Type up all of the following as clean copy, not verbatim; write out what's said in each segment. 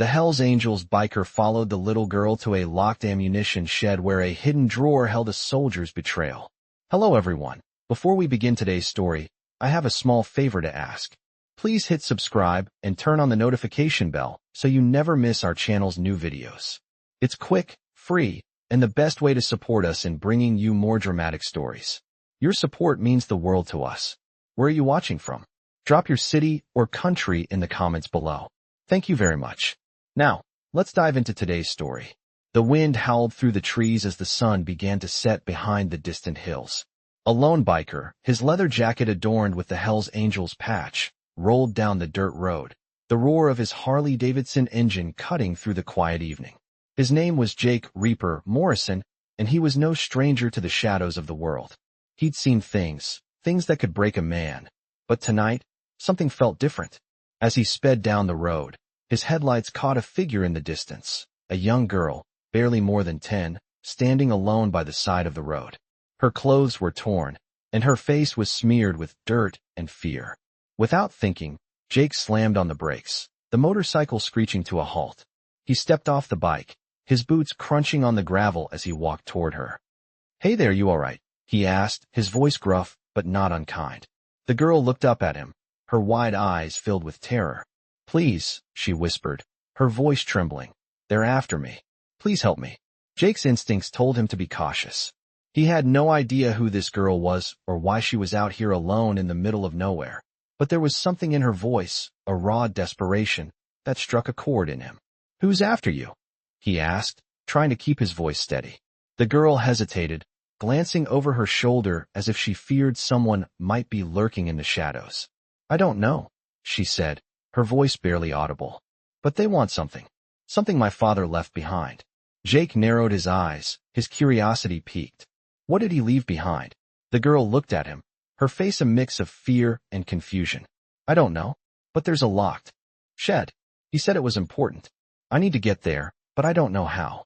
The Hells Angels biker followed the little girl to a locked ammunition shed where a hidden drawer held a soldier's betrayal. Hello everyone. Before we begin today's story, I have a small favor to ask. Please hit subscribe and turn on the notification bell so you never miss our channel's new videos. It's quick, free, and the best way to support us in bringing you more dramatic stories. Your support means the world to us. Where are you watching from? Drop your city or country in the comments below. Thank you very much. Now, let's dive into today's story. The wind howled through the trees as the sun began to set behind the distant hills. A lone biker, his leather jacket adorned with the Hells Angels patch, rolled down the dirt road, the roar of his Harley-Davidson engine cutting through the quiet evening. His name was Jake Reaper Morrison, and he was no stranger to the shadows of the world. He'd seen things that could break a man. But tonight, something felt different. As he sped down the road, his headlights caught a figure in the distance, a young girl, barely more than 10, standing alone by the side of the road. Her clothes were torn, and her face was smeared with dirt and fear. Without thinking, Jake slammed on the brakes, the motorcycle screeching to a halt. He stepped off the bike, his boots crunching on the gravel as he walked toward her. "Hey there, you all right?" he asked, his voice gruff but not unkind. The girl looked up at him, her wide eyes filled with terror. "Please," she whispered, her voice trembling. "They're after me. Please help me." Jake's instincts told him to be cautious. He had no idea who this girl was or why she was out here alone in the middle of nowhere. But there was something in her voice, a raw desperation, that struck a chord in him. "Who's after you?" he asked, trying to keep his voice steady. The girl hesitated, glancing over her shoulder as if she feared someone might be lurking in the shadows. "I don't know," she said, her voice barely audible. "But they want something. Something my father left behind." Jake narrowed his eyes, his curiosity piqued. What did he leave behind? The girl looked at him, her face a mix of fear and confusion. "I don't know, but there's a locked shed. He said it was important. I need to get there, but I don't know how."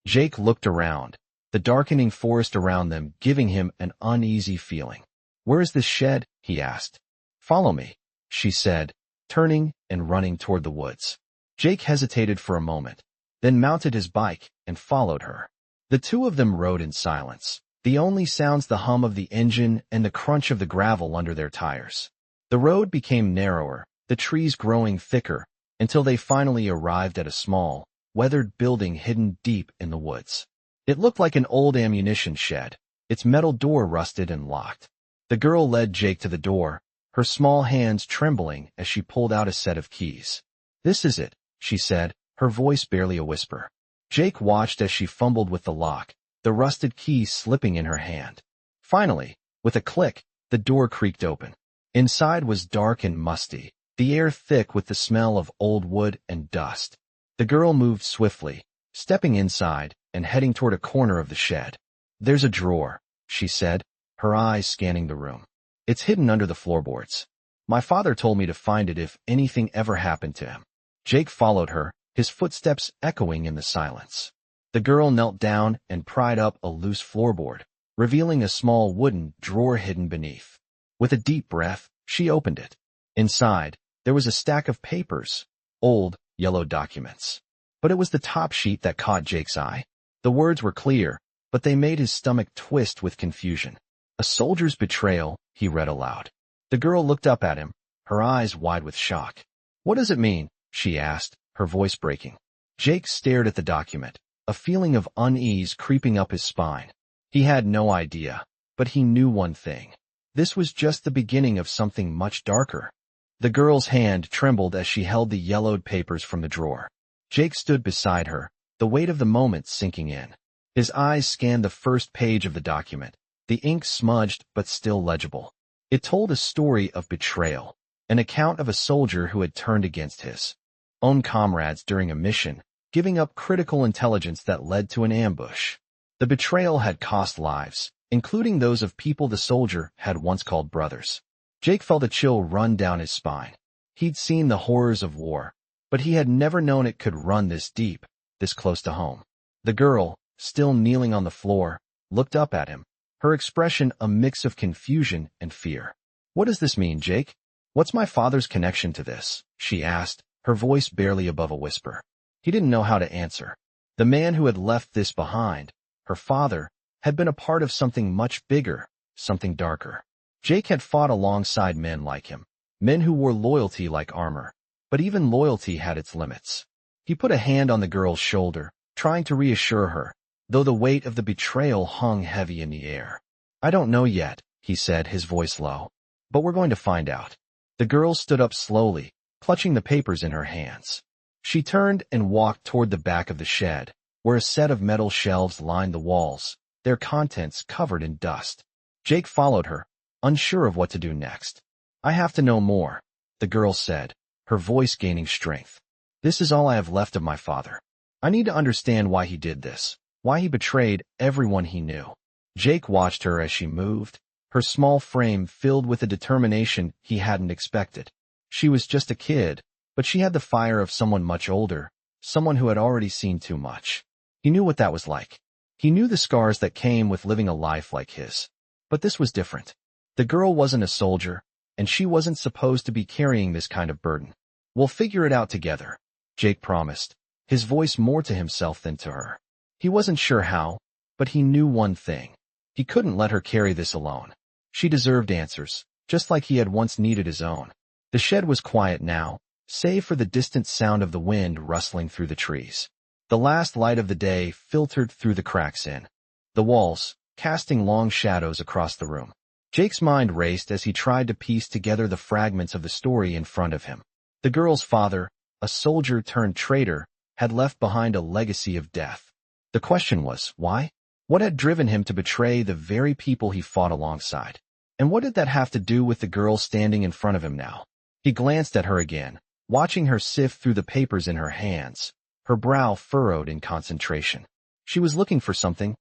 Jake looked around, the darkening forest around them giving him an uneasy feeling. "Where is this shed?" he asked. "Follow me," she said, turning and running toward the woods. Jake hesitated for a moment, then mounted his bike and followed her. The two of them rode in silence, the only sounds the hum of the engine and the crunch of the gravel under their tires. The road became narrower, the trees growing thicker, until they finally arrived at a small, weathered building hidden deep in the woods. It looked like an old ammunition shed, its metal door rusted and locked. The girl led Jake to the door, her small hands trembling as she pulled out a set of keys. "This is it," she said, her voice barely a whisper. Jake watched as she fumbled with the lock, the rusted key slipping in her hand. Finally, with a click, the door creaked open. Inside was dark and musty, the air thick with the smell of old wood and dust. The girl moved swiftly, stepping inside and heading toward a corner of the shed. "There's a drawer," she said, her eyes scanning the room. "It's hidden under the floorboards. My father told me to find it if anything ever happened to him." Jake followed her, his footsteps echoing in the silence. The girl knelt down and pried up a loose floorboard, revealing a small wooden drawer hidden beneath. With a deep breath, she opened it. Inside, there was a stack of papers, old, yellow documents. But it was the top sheet that caught Jake's eye. The words were clear, but they made his stomach twist with confusion. "A soldier's betrayal," he read aloud. The girl looked up at him, her eyes wide with shock. "What does it mean?" she asked, her voice breaking. Jake stared at the document, a feeling of unease creeping up his spine. He had no idea, but he knew one thing. This was just the beginning of something much darker. The girl's hand trembled as she held the yellowed papers from the drawer. Jake stood beside her, the weight of the moment sinking in. His eyes scanned the first page of the document, the ink smudged but still legible. It told a story of betrayal, an account of a soldier who had turned against his own comrades during a mission, giving up critical intelligence that led to an ambush. The betrayal had cost lives, including those of people the soldier had once called brothers. Jake felt a chill run down his spine. He'd seen the horrors of war, but he had never known it could run this deep, this close to home. The girl, still kneeling on the floor, looked up at him, her expression a mix of confusion and fear. "What does this mean, Jake? What's my father's connection to this?" she asked, her voice barely above a whisper. He didn't know how to answer. The man who had left this behind, her father, had been a part of something much bigger, something darker. Jake had fought alongside men like him, men who wore loyalty like armor. But even loyalty had its limits. He put a hand on the girl's shoulder, trying to reassure her, though the weight of the betrayal hung heavy in the air. "I don't know yet," he said, his voice low. "But we're going to find out." The girl stood up slowly, clutching the papers in her hands. She turned and walked toward the back of the shed, where a set of metal shelves lined the walls, their contents covered in dust. Jake followed her, unsure of what to do next. "I have to know more," the girl said, her voice gaining strength. "This is all I have left of my father. I need to understand why he did this, why he betrayed everyone he knew." Jake watched her as she moved, her small frame filled with a determination he hadn't expected. She was just a kid, but she had the fire of someone much older, someone who had already seen too much. He knew what that was like. He knew the scars that came with living a life like his. But this was different. The girl wasn't a soldier, and she wasn't supposed to be carrying this kind of burden. "We'll figure it out together," Jake promised, his voice more to himself than to her. He wasn't sure how, but he knew one thing. He couldn't let her carry this alone. She deserved answers, just like he had once needed his own. The shed was quiet now, save for the distant sound of the wind rustling through the trees. The last light of the day filtered through the cracks in the walls, casting long shadows across the room. Jake's mind raced as he tried to piece together the fragments of the story in front of him. The girl's father, a soldier turned traitor, had left behind a legacy of death. The question was, why? What had driven him to betray the very people he fought alongside? And what did that have to do with the girl standing in front of him now? He glanced at her again, watching her sift through the papers in her hands, her brow furrowed in concentration. She was looking for something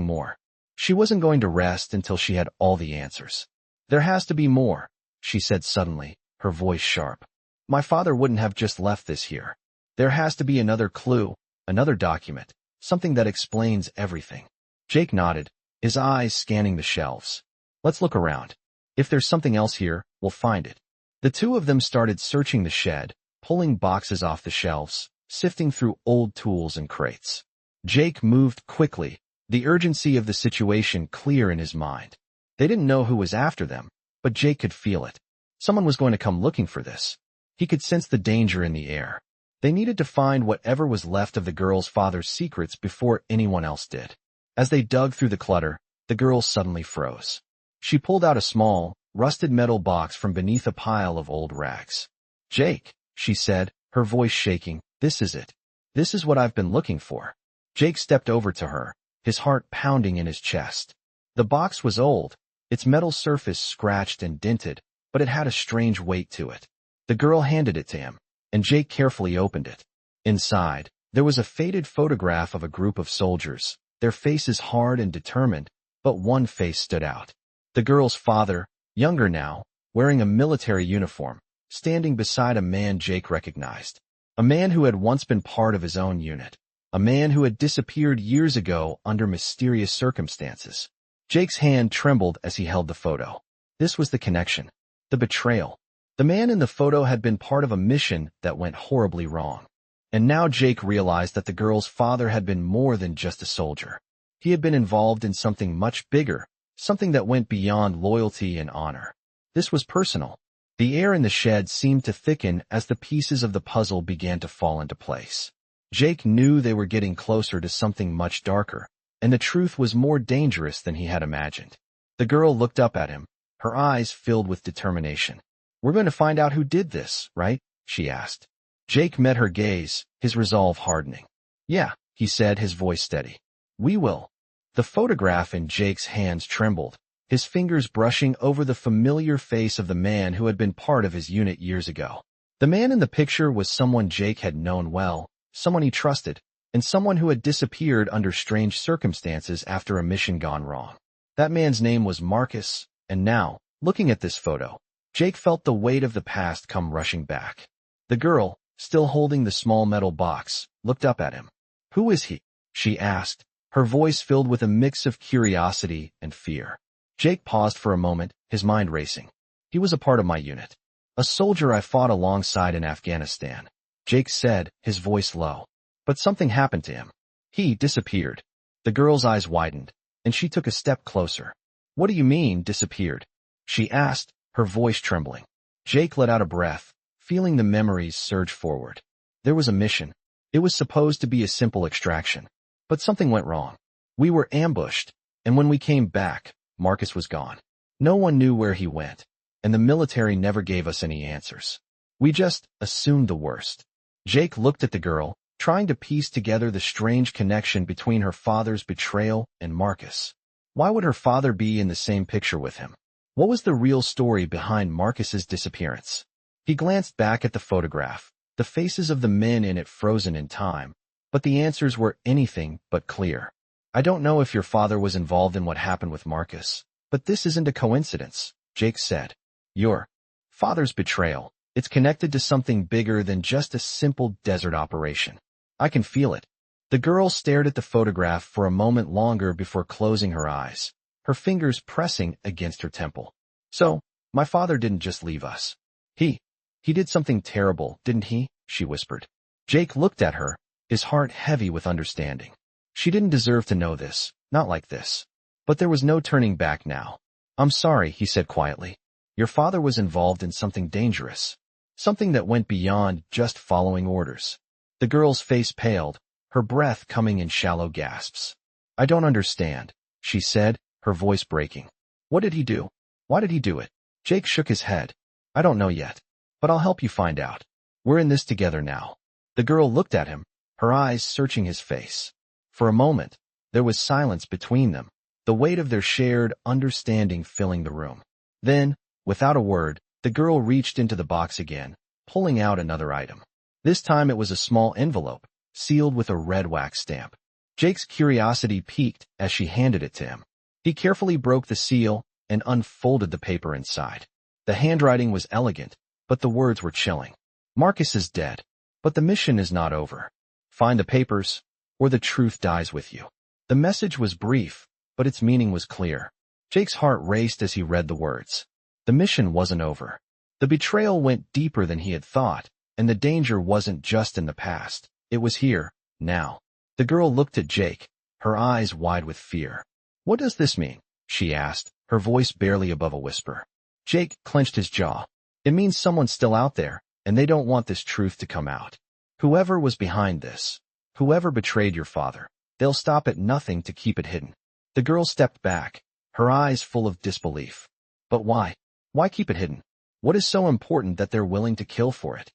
more. She wasn't going to rest until she had all the answers. "There has to be more," she said suddenly, her voice sharp. "My father wouldn't have just left this here. There has to be another clue, another document, something that explains everything." Jake nodded, his eyes scanning the shelves. "Let's look around. If there's something else here, we'll find it." The two of them started searching the shed, pulling boxes off the shelves, sifting through old tools and crates. Jake moved quickly, the urgency of the situation clear in his mind. They didn't know who was after them, but Jake could feel it. Someone was going to come looking for this. He could sense the danger in the air. They needed to find whatever was left of the girl's father's secrets before anyone else did. As they dug through the clutter, the girl suddenly froze. She pulled out a small, rusted metal box from beneath a pile of old rags. "Jake," she said, her voice shaking, "this is it. This is what I've been looking for." Jake stepped over to her, his heart pounding in his chest. The box was old, its metal surface scratched and dented, but it had a strange weight to it. The girl handed it to him, and Jake carefully opened it. Inside, there was a faded photograph of a group of soldiers, their faces hard and determined, but one face stood out. The girl's father, younger now, wearing a military uniform, standing beside a man Jake recognized. A man who had once been part of his own unit. A man who had disappeared years ago under mysterious circumstances. Jake's hand trembled as he held the photo. This was the connection. The betrayal. The man in the photo had been part of a mission that went horribly wrong. And now Jake realized that the girl's father had been more than just a soldier. He had been involved in something much bigger, something that went beyond loyalty and honor. This was personal. The air in the shed seemed to thicken as the pieces of the puzzle began to fall into place. Jake knew they were getting closer to something much darker, and the truth was more dangerous than he had imagined. The girl looked up at him, her eyes filled with determination. "We're going to find out who did this, right?" she asked. Jake met her gaze, his resolve hardening. "Yeah," he said, his voice steady. "We will." The photograph in Jake's hands trembled, his fingers brushing over the familiar face of the man who had been part of his unit years ago. The man in the picture was someone Jake had known well, someone he trusted, and someone who had disappeared under strange circumstances after a mission gone wrong. That man's name was Marcus, and now, looking at this photo, Jake felt the weight of the past come rushing back. The girl, still holding the small metal box, looked up at him. "Who is he?" she asked, her voice filled with a mix of curiosity and fear. Jake paused for a moment, his mind racing. "He was a part of my unit. A soldier I fought alongside in Afghanistan," Jake said, his voice low. But something happened to him. He disappeared. The girl's eyes widened, and she took a step closer. What do you mean, disappeared? She asked, her voice trembling. Jake let out a breath, feeling the memories surge forward. There was a mission. It was supposed to be a simple extraction. But something went wrong. We were ambushed, and when we came back, Marcus was gone. No one knew where he went, and the military never gave us any answers. We just assumed the worst. Jake looked at the girl, trying to piece together the strange connection between her father's betrayal and Marcus. Why would her father be in the same picture with him? What was the real story behind Marcus's disappearance? He glanced back at the photograph, the faces of the men in it frozen in time, but the answers were anything but clear. I don't know if your father was involved in what happened with Marcus, but this isn't a coincidence, Jake said. Your father's betrayal. It's connected to something bigger than just a simple desert operation. I can feel it. The girl stared at the photograph for a moment longer before closing her eyes, her fingers pressing against her temple. So, my father didn't just leave us. He did something terrible, didn't he? She whispered. Jake looked at her, his heart heavy with understanding. She didn't deserve to know this, not like this. But there was no turning back now. I'm sorry, he said quietly. Your father was involved in something dangerous. Something that went beyond just following orders. The girl's face paled, her breath coming in shallow gasps. I don't understand, she said, her voice breaking. What did he do? Why did he do it? Jake shook his head. I don't know yet, but I'll help you find out. We're in this together now. The girl looked at him, her eyes searching his face. For a moment, there was silence between them, the weight of their shared understanding filling the room. Then, without a word, the girl reached into the box again, pulling out another item. This time it was a small envelope, sealed with a red wax stamp. Jake's curiosity piqued as she handed it to him. He carefully broke the seal and unfolded the paper inside. The handwriting was elegant, but the words were chilling. Marcus is dead, but the mission is not over. Find the papers, or the truth dies with you. The message was brief, but its meaning was clear. Jake's heart raced as he read the words. The mission wasn't over. The betrayal went deeper than he had thought, and the danger wasn't just in the past. It was here, now. The girl looked at Jake, her eyes wide with fear. What does this mean? She asked, her voice barely above a whisper. Jake clenched his jaw. It means someone's still out there, and they don't want this truth to come out. Whoever was behind this, whoever betrayed your father, they'll stop at nothing to keep it hidden. The girl stepped back, her eyes full of disbelief. But why? Why keep it hidden? What is so important that they're willing to kill for it?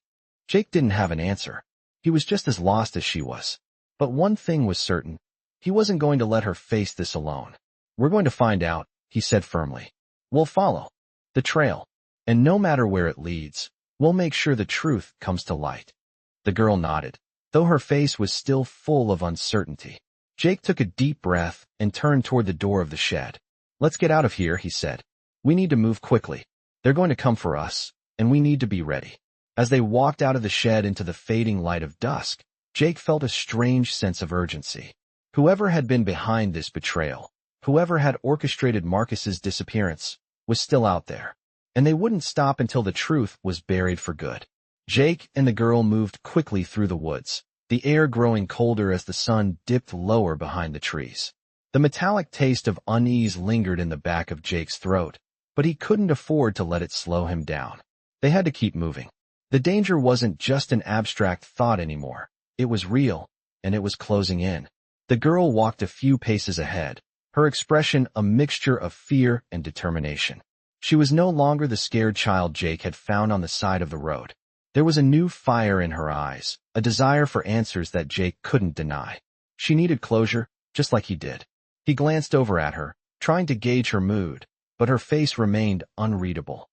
Jake didn't have an answer. He was just as lost as she was. But one thing was certain. He wasn't going to let her face this alone. We're going to find out, he said firmly. We'll follow the trail, and no matter where it leads, we'll make sure the truth comes to light. The girl nodded, though her face was still full of uncertainty. Jake took a deep breath and turned toward the door of the shed. Let's get out of here, he said. We need to move quickly. They're going to come for us, and we need to be ready. As they walked out of the shed into the fading light of dusk, Jake felt a strange sense of urgency. Whoever had been behind this betrayal, whoever had orchestrated Marcus's disappearance, was still out there, and they wouldn't stop until the truth was buried for good. Jake and the girl moved quickly through the woods, the air growing colder as the sun dipped lower behind the trees. The metallic taste of unease lingered in the back of Jake's throat, but he couldn't afford to let it slow him down. They had to keep moving. The danger wasn't just an abstract thought anymore. It was real, and it was closing in. The girl walked a few paces ahead, her expression a mixture of fear and determination. She was no longer the scared child Jake had found on the side of the road. There was a new fire in her eyes, a desire for answers that Jake couldn't deny. She needed closure, just like he did. He glanced over at her, trying to gauge her mood, but her face remained unreadable.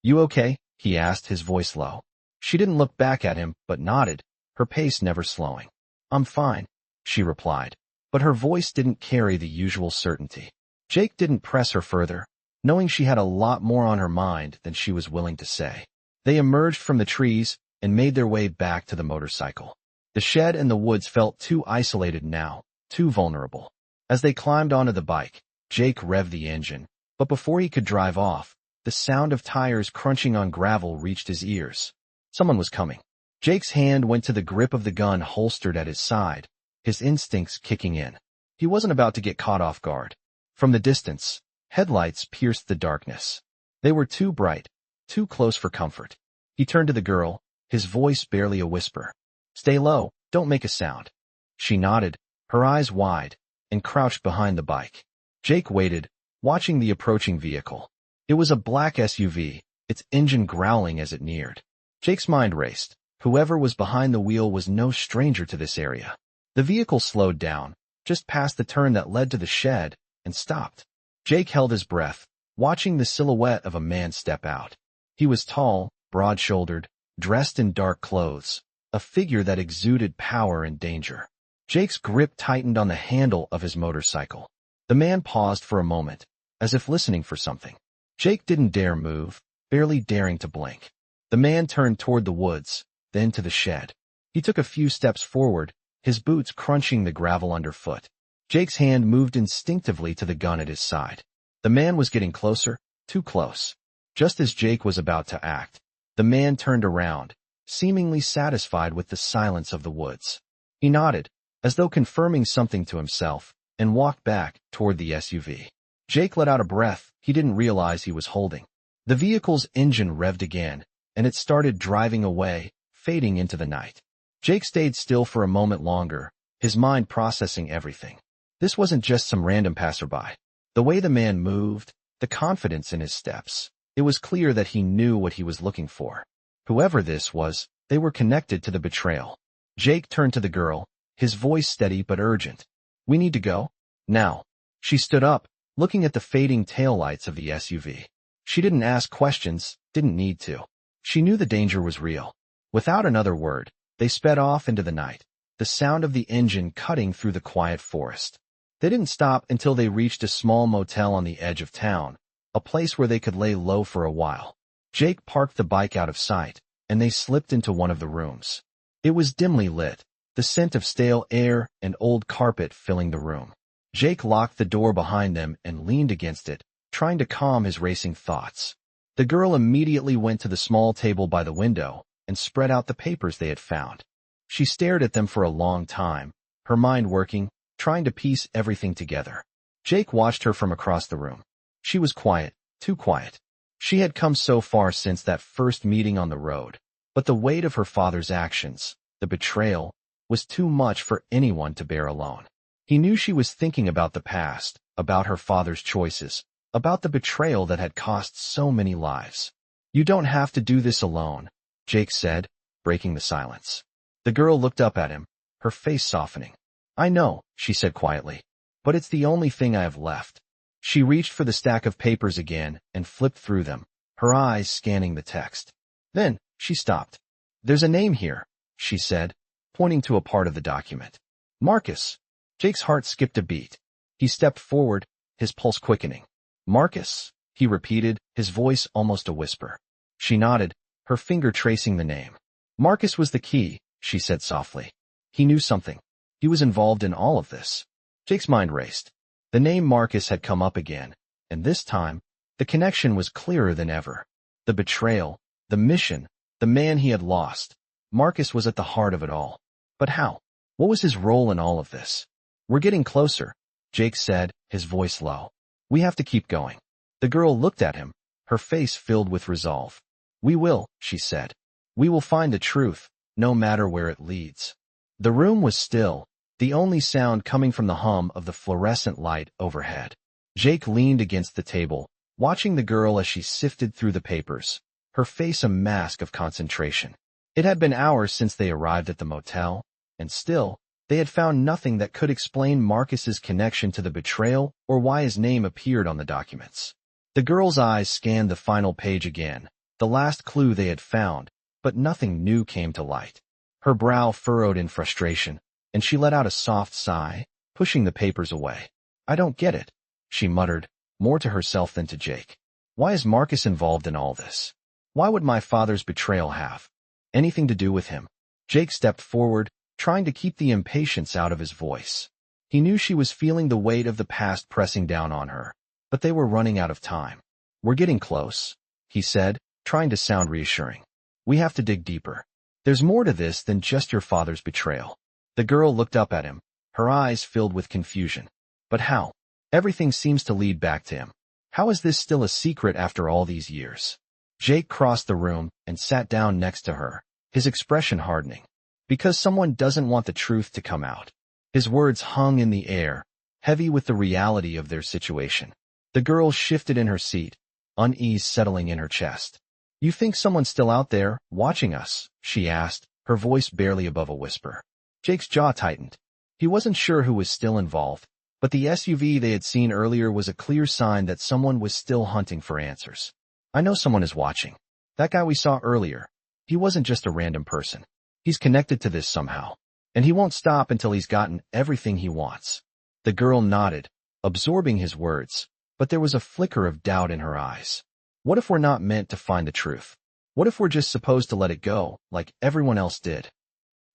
You okay? He asked, his voice low. She didn't look back at him, but nodded, her pace never slowing. I'm fine, she replied, but her voice didn't carry the usual certainty. Jake didn't press her further, knowing she had a lot more on her mind than she was willing to say. They emerged from the trees and made their way back to the motorcycle. The shed and the woods felt too isolated now, too vulnerable. As they climbed onto the bike, Jake revved the engine, but before he could drive off, the sound of tires crunching on gravel reached his ears. Someone was coming. Jake's hand went to the grip of the gun holstered at his side, his instincts kicking in. He wasn't about to get caught off guard. From the distance, headlights pierced the darkness. They were too bright, too close for comfort. He turned to the girl, his voice barely a whisper. "Stay low, don't make a sound." She nodded, her eyes wide, and crouched behind the bike. Jake waited, watching the approaching vehicle. It was a black SUV, its engine growling as it neared. Jake's mind raced. Whoever was behind the wheel was no stranger to this area. The vehicle slowed down, just past the turn that led to the shed, and stopped. Jake held his breath, watching the silhouette of a man step out. He was tall, broad-shouldered, dressed in dark clothes, a figure that exuded power and danger. Jake's grip tightened on the handle of his motorcycle. The man paused for a moment, as if listening for something. Jake didn't dare move, barely daring to blink. The man turned toward the woods, then to the shed. He took a few steps forward, his boots crunching the gravel underfoot. Jake's hand moved instinctively to the gun at his side. The man was getting closer, too close. Just as Jake was about to act, the man turned around, seemingly satisfied with the silence of the woods. He nodded, as though confirming something to himself, and walked back toward the SUV. Jake let out a breath he didn't realize he was holding. The vehicle's engine revved again, and it started driving away, fading into the night. Jake stayed still for a moment longer, his mind processing everything. This wasn't just some random passerby. The way the man moved, the confidence in his steps. It was clear that he knew what he was looking for. Whoever this was, they were connected to the betrayal. Jake turned to the girl, his voice steady but urgent. "We need to go? Now." She stood up, looking at the fading taillights of the SUV. She didn't ask questions, didn't need to. She knew the danger was real. Without another word, they sped off into the night, the sound of the engine cutting through the quiet forest. They didn't stop until they reached a small motel on the edge of town, a place where they could lay low for a while. Jake parked the bike out of sight, and they slipped into one of the rooms. It was dimly lit, the scent of stale air and old carpet filling the room. Jake locked the door behind them and leaned against it, trying to calm his racing thoughts. The girl immediately went to the small table by the window and spread out the papers they had found. She stared at them for a long time, her mind working, trying to piece everything together. Jake watched her from across the room. She was quiet, too quiet. She had come so far since that first meeting on the road, but the weight of her father's actions, the betrayal, was too much for anyone to bear alone. He knew she was thinking about the past, about her father's choices, about the betrayal that had cost so many lives. "You don't have to do this alone," Jake said, breaking the silence. The girl looked up at him, her face softening. "I know," she said quietly, "but it's the only thing I have left." She reached for the stack of papers again and flipped through them, her eyes scanning the text. Then, she stopped. "There's a name here," she said, pointing to a part of the document. "Marcus." Jake's heart skipped a beat. He stepped forward, his pulse quickening. "Marcus," he repeated, his voice almost a whisper. She nodded, her finger tracing the name. "Marcus was the key," she said softly. "He knew something. He was involved in all of this." Jake's mind raced. The name Marcus had come up again, and this time, the connection was clearer than ever. The betrayal, the mission, the man he had lost. Marcus was at the heart of it all. But how? What was his role in all of this? "We're getting closer," Jake said, his voice low. "We have to keep going." The girl looked at him, her face filled with resolve. "We will," she said. "We will find the truth, no matter where it leads." The room was still, the only sound coming from the hum of the fluorescent light overhead. Jake leaned against the table, watching the girl as she sifted through the papers, her face a mask of concentration. It had been hours since they arrived at the motel, and still, they had found nothing that could explain Marcus's connection to the betrayal or why his name appeared on the documents. The girl's eyes scanned the final page again, the last clue they had found, but nothing new came to light. Her brow furrowed in frustration, and she let out a soft sigh, pushing the papers away. "I don't get it," she muttered, more to herself than to Jake. "Why is Marcus involved in all this? Why would my father's betrayal have anything to do with him?" Jake stepped forward, trying to keep the impatience out of his voice. He knew she was feeling the weight of the past pressing down on her, but they were running out of time. "We're getting close," he said, trying to sound reassuring. "We have to dig deeper." There's more to this than just your father's betrayal. The girl looked up at him, her eyes filled with confusion. But how? Everything seems to lead back to him. How is this still a secret after all these years? Jake crossed the room and sat down next to her, his expression hardening. Because someone doesn't want the truth to come out. His words hung in the air, heavy with the reality of their situation. The girl shifted in her seat, unease settling in her chest. You think someone's still out there, watching us? She asked, her voice barely above a whisper. Jake's jaw tightened. He wasn't sure who was still involved, but the SUV they had seen earlier was a clear sign that someone was still hunting for answers. I know someone is watching. That guy we saw earlier. He wasn't just a random person. He's connected to this somehow. And he won't stop until he's gotten everything he wants. The girl nodded, absorbing his words, but there was a flicker of doubt in her eyes. What if we're not meant to find the truth? What if we're just supposed to let it go, like everyone else did?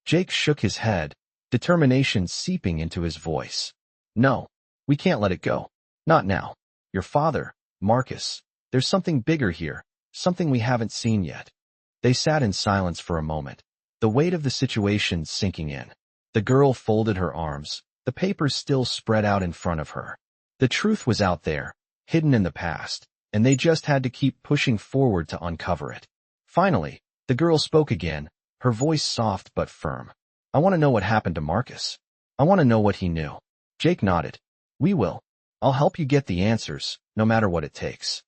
Jake shook his head, determination seeping into his voice. No, we can't let it go. Not now. Your father, Marcus. There's something bigger here, something we haven't seen yet. They sat in silence for a moment, the weight of the situation sinking in. The girl folded her arms, the papers still spread out in front of her. The truth was out there, hidden in the past, and they just had to keep pushing forward to uncover it. Finally, the girl spoke again, her voice soft but firm. I want to know what happened to Marcus. I want to know what he knew. Jake nodded. We will. I'll help you get the answers, no matter what it takes.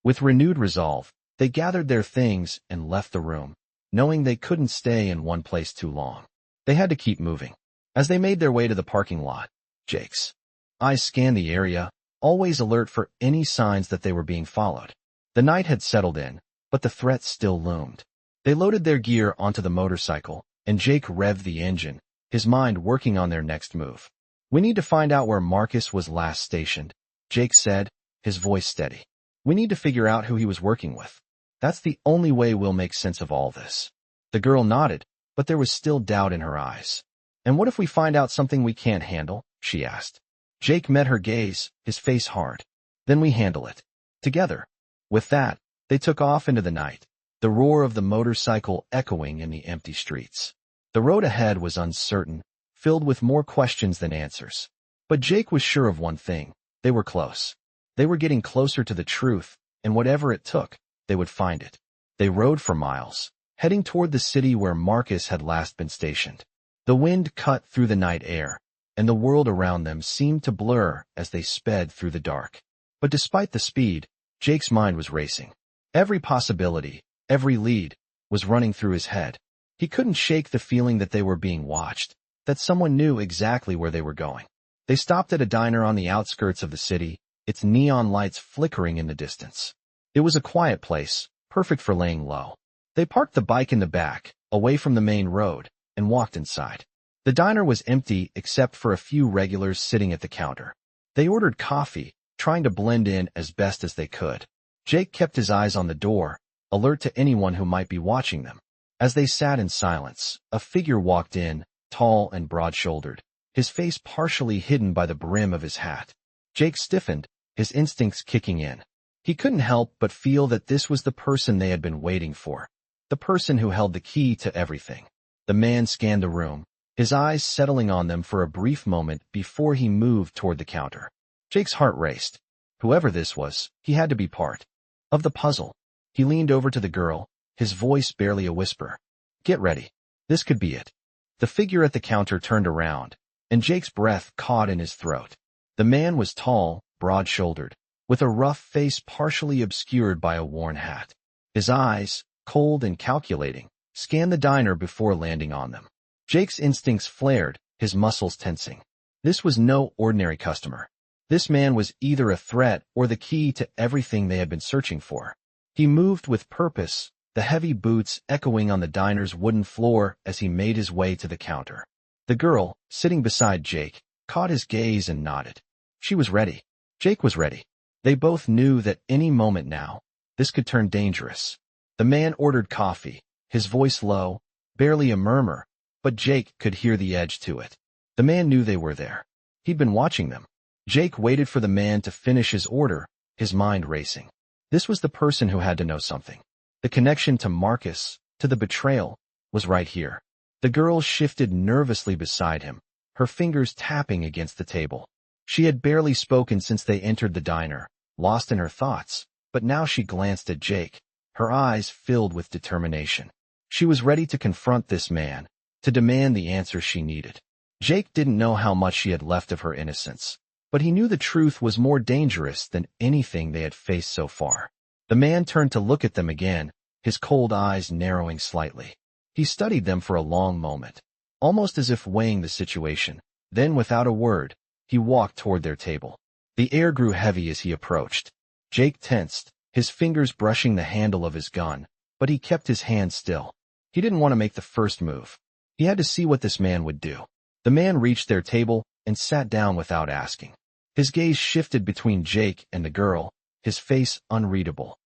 With renewed resolve, they gathered their things and left the room, knowing they couldn't stay in one place too long. They had to keep moving. As they made their way to the parking lot, Jake's eyes scanned the area, always alert for any signs that they were being followed. The night had settled in, but the threat still loomed. They loaded their gear onto the motorcycle, and Jake revved the engine, his mind working on their next move. We need to find out where Marcus was last stationed, Jake said, his voice steady. We need to figure out who he was working with. That's the only way we'll make sense of all this. The girl nodded, but there was still doubt in her eyes. And what if we find out something we can't handle? She asked. Jake met her gaze, his face hard. Then we handle it. Together. With that, they took off into the night, the roar of the motorcycle echoing in the empty streets. The road ahead was uncertain, filled with more questions than answers. But Jake was sure of one thing. They were close. They were getting closer to the truth, and whatever it took, they would find it. They rode for miles, heading toward the city where Marcus had last been stationed. The wind cut through the night air, and the world around them seemed to blur as they sped through the dark. But despite the speed, Jake's mind was racing. Every possibility, every lead, was running through his head. He couldn't shake the feeling that they were being watched, that someone knew exactly where they were going. They stopped at a diner on the outskirts of the city, its neon lights flickering in the distance. It was a quiet place, perfect for laying low. They parked the bike in the back, away from the main road, and walked inside. The diner was empty except for a few regulars sitting at the counter. They ordered coffee, trying to blend in as best as they could. Jake kept his eyes on the door, alert to anyone who might be watching them. As they sat in silence, a figure walked in, tall and broad-shouldered, his face partially hidden by the brim of his hat. Jake stiffened, his instincts kicking in. He couldn't help but feel that this was the person they had been waiting for, the person who held the key to everything. The man scanned the room, his eyes settling on them for a brief moment before he moved toward the counter. Jake's heart raced. Whoever this was, he had to be part of the puzzle. He leaned over to the girl, his voice barely a whisper. Get ready. This could be it. The figure at the counter turned around, and Jake's breath caught in his throat. The man was tall, broad-shouldered, with a rough face partially obscured by a worn hat. His eyes, cold and calculating, scanned the diner before landing on them. Jake's instincts flared, his muscles tensing. This was no ordinary customer. This man was either a threat or the key to everything they had been searching for. He moved with purpose, the heavy boots echoing on the diner's wooden floor as he made his way to the counter. The girl, sitting beside Jake, caught his gaze and nodded. She was ready. Jake was ready. They both knew that any moment now, this could turn dangerous. The man ordered coffee, his voice low, barely a murmur, but Jake could hear the edge to it. The man knew they were there. He'd been watching them. Jake waited for the man to finish his order, his mind racing. This was the person who had to know something. The connection to Marcus, to the betrayal, was right here. The girl shifted nervously beside him, her fingers tapping against the table. She had barely spoken since they entered the diner, lost in her thoughts, but now she glanced at Jake, her eyes filled with determination. She was ready to confront this man, to demand the answer she needed. Jake didn't know how much she had left of her innocence, but he knew the truth was more dangerous than anything they had faced so far. The man turned to look at them again, his cold eyes narrowing slightly. He studied them for a long moment, almost as if weighing the situation. Then, without a word, he walked toward their table. The air grew heavy as he approached. Jake tensed, his fingers brushing the handle of his gun, but he kept his hand still. He didn't want to make the first move. He had to see what this man would do. The man reached their table and sat down without asking. His gaze shifted between Jake and the girl, his face unreadable.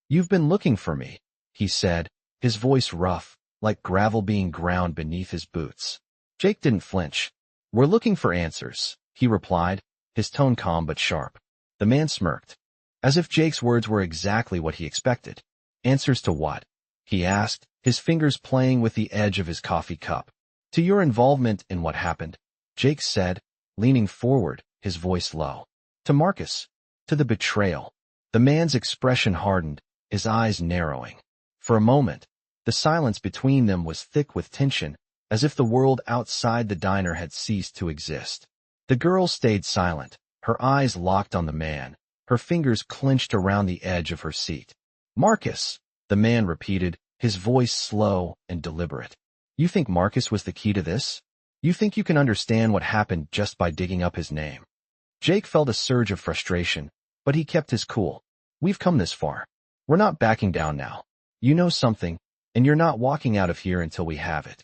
"You've been looking for me," he said, his voice rough, like gravel being ground beneath his boots. Jake didn't flinch. "We're looking for answers," he replied, his tone calm but sharp. The man smirked, as if Jake's words were exactly what he expected. "Answers to what?" he asked, his fingers playing with the edge of his coffee cup. "To your involvement in what happened," Jake said, leaning forward, his voice low. "To Marcus. To the betrayal." The man's expression hardened, his eyes narrowing. For a moment, the silence between them was thick with tension, as if the world outside the diner had ceased to exist. The girl stayed silent, her eyes locked on the man, her fingers clenched around the edge of her seat. "Marcus," the man repeated, his voice slow and deliberate. "You think Marcus was the key to this? You think you can understand what happened just by digging up his name?" Jake felt a surge of frustration, but he kept his cool. "We've come this far. We're not backing down now. You know something, and you're not walking out of here until we have it."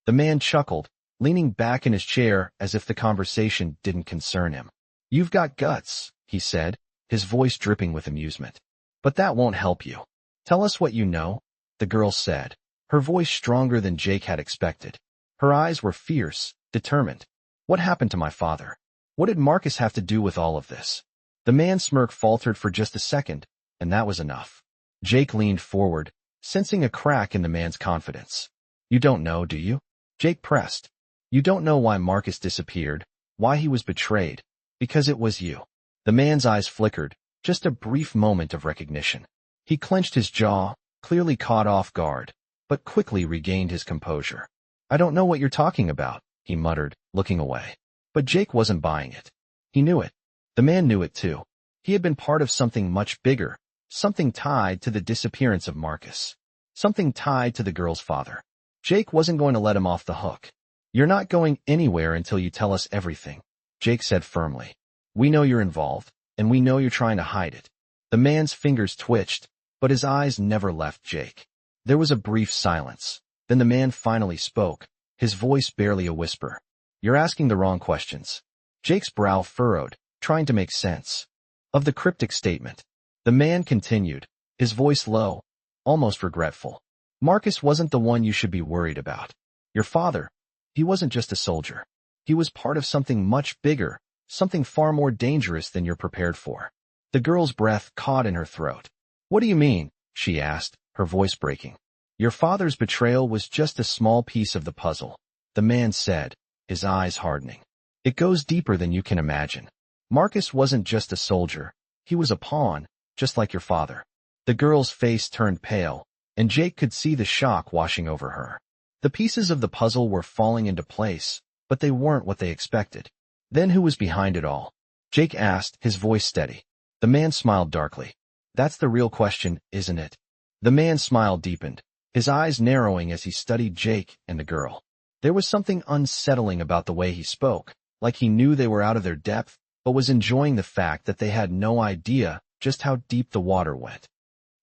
The man chuckled, leaning back in his chair as if the conversation didn't concern him. "You've got guts," he said, his voice dripping with amusement. "But that won't help you. Tell us what you know," the girl said, her voice stronger than Jake had expected. Her eyes were fierce, determined. "What happened to my father? What did Marcus have to do with all of this?" The man's smirk faltered for just a second, and that was enough. Jake leaned forward, sensing a crack in the man's confidence. "You don't know, do you?" Jake pressed. "You don't know why Marcus disappeared, why he was betrayed, because it was you." The man's eyes flickered, just a brief moment of recognition. He clenched his jaw, clearly caught off guard, but quickly regained his composure. "I don't know what you're talking about," he muttered, looking away. But Jake wasn't buying it. He knew it. The man knew it too. He had been part of something much bigger, something tied to the disappearance of Marcus, something tied to the girl's father. Jake wasn't going to let him off the hook. "You're not going anywhere until you tell us everything," Jake said firmly. "We know you're involved, and we know you're trying to hide it." The man's fingers twitched, but his eyes never left Jake. There was a brief silence. Then the man finally spoke, his voice barely a whisper. "You're asking the wrong questions." Jake's brow furrowed, trying to make sense of the cryptic statement. The man continued, his voice low, almost regretful. "Marcus wasn't the one you should be worried about. Your father, he wasn't just a soldier. He was part of something much bigger, something far more dangerous than you're prepared for." The girl's breath caught in her throat. "What do you mean?" she asked, her voice breaking. "Your father's betrayal was just a small piece of the puzzle," the man said, his eyes hardening. "It goes deeper than you can imagine. Marcus wasn't just a soldier, he was a pawn, just like your father." The girl's face turned pale, and Jake could see the shock washing over her. The pieces of the puzzle were falling into place, but they weren't what they expected. "Then who was behind it all?" Jake asked, his voice steady. The man smiled darkly. "That's the real question, isn't it?" The man's smile deepened, his eyes narrowing as he studied Jake and the girl. There was something unsettling about the way he spoke, like he knew they were out of their depth, but was enjoying the fact that they had no idea just how deep the water went.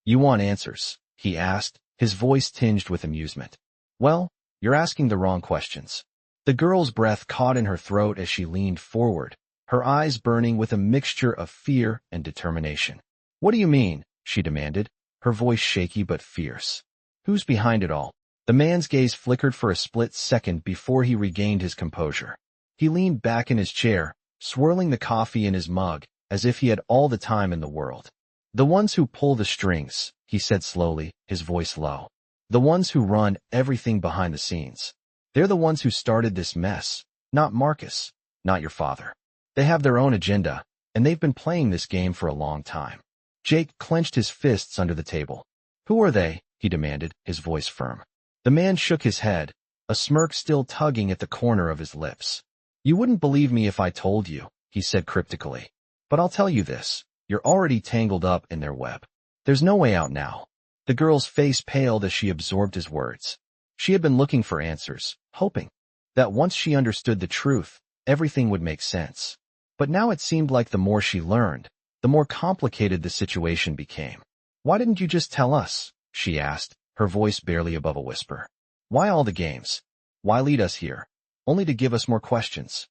"You want answers?" he asked, his voice tinged with amusement. "Well, you're asking the wrong questions." The girl's breath caught in her throat as she leaned forward, her eyes burning with a mixture of fear and determination. "What do you mean?" she demanded, her voice shaky but fierce. "Who's behind it all?" The man's gaze flickered for a split second before he regained his composure. He leaned back in his chair, swirling the coffee in his mug, as if he had all the time in the world. "The ones who pull the strings," he said slowly, his voice low. The ones who run everything behind the scenes. They're the ones who started this mess, not Marcus, not your father. They have their own agenda, and they've been playing this game for a long time. Jake clenched his fists under the table. Who are they? He demanded, his voice firm. The man shook his head, a smirk still tugging at the corner of his lips. You wouldn't believe me if I told you, he said cryptically. But I'll tell you this, you're already tangled up in their web. There's no way out now. The girl's face paled as she absorbed his words. She had been looking for answers, hoping that once she understood the truth, everything would make sense. But now it seemed like the more she learned, the more complicated the situation became. Why didn't you just tell us? She asked, her voice barely above a whisper. Why all the games? Why lead us here? Only to give us more questions.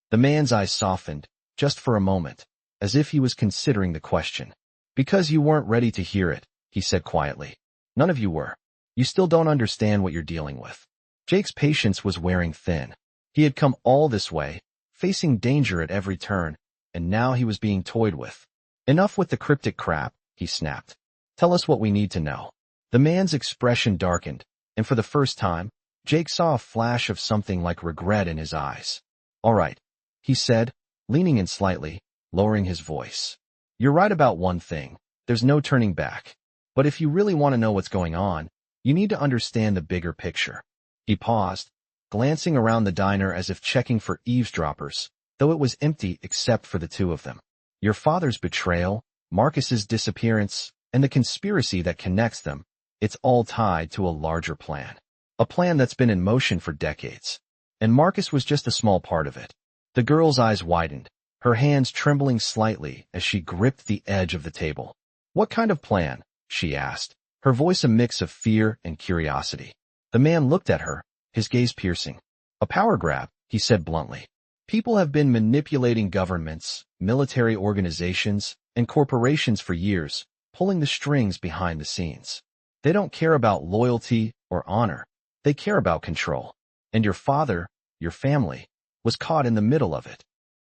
The man's eyes softened, just for a moment, as if he was considering the question. Because you weren't ready to hear it, he said quietly. None of you were. You still don't understand what you're dealing with. Jake's patience was wearing thin. He had come all this way, facing danger at every turn, and now he was being toyed with. Enough with the cryptic crap, he snapped. Tell us what we need to know. The man's expression darkened, and for the first time, Jake saw a flash of something like regret in his eyes. All right, he said, leaning in slightly, lowering his voice. You're right about one thing. There's no turning back. But if you really want to know what's going on, you need to understand the bigger picture. He paused, glancing around the diner as if checking for eavesdroppers, though it was empty except for the two of them. Your father's betrayal, Marcus's disappearance, and the conspiracy that connects them, it's all tied to a larger plan. A plan that's been in motion for decades. And Marcus was just a small part of it. The girl's eyes widened, her hands trembling slightly as she gripped the edge of the table. What kind of plan? She asked, her voice a mix of fear and curiosity. The man looked at her, his gaze piercing. A power grab, he said bluntly. People have been manipulating governments, military organizations, and corporations for years, pulling the strings behind the scenes. They don't care about loyalty or honor. They care about control. And your father, your family, was caught in the middle of it.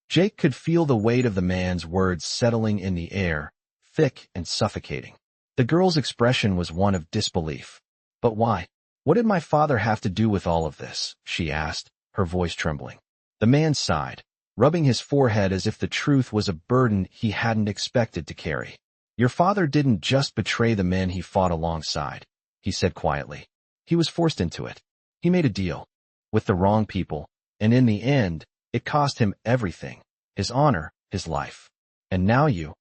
Jake could feel the weight of the man's words settling in the air, thick and suffocating. The girl's expression was one of disbelief. But why? What did my father have to do with all of this? She asked, her voice trembling. The man sighed, rubbing his forehead as if the truth was a burden he hadn't expected to carry. Your father didn't just betray the men he fought alongside, he said quietly. He was forced into it. He made a deal with the wrong people, and in the end, it cost him everything, his honor, his life. And now you're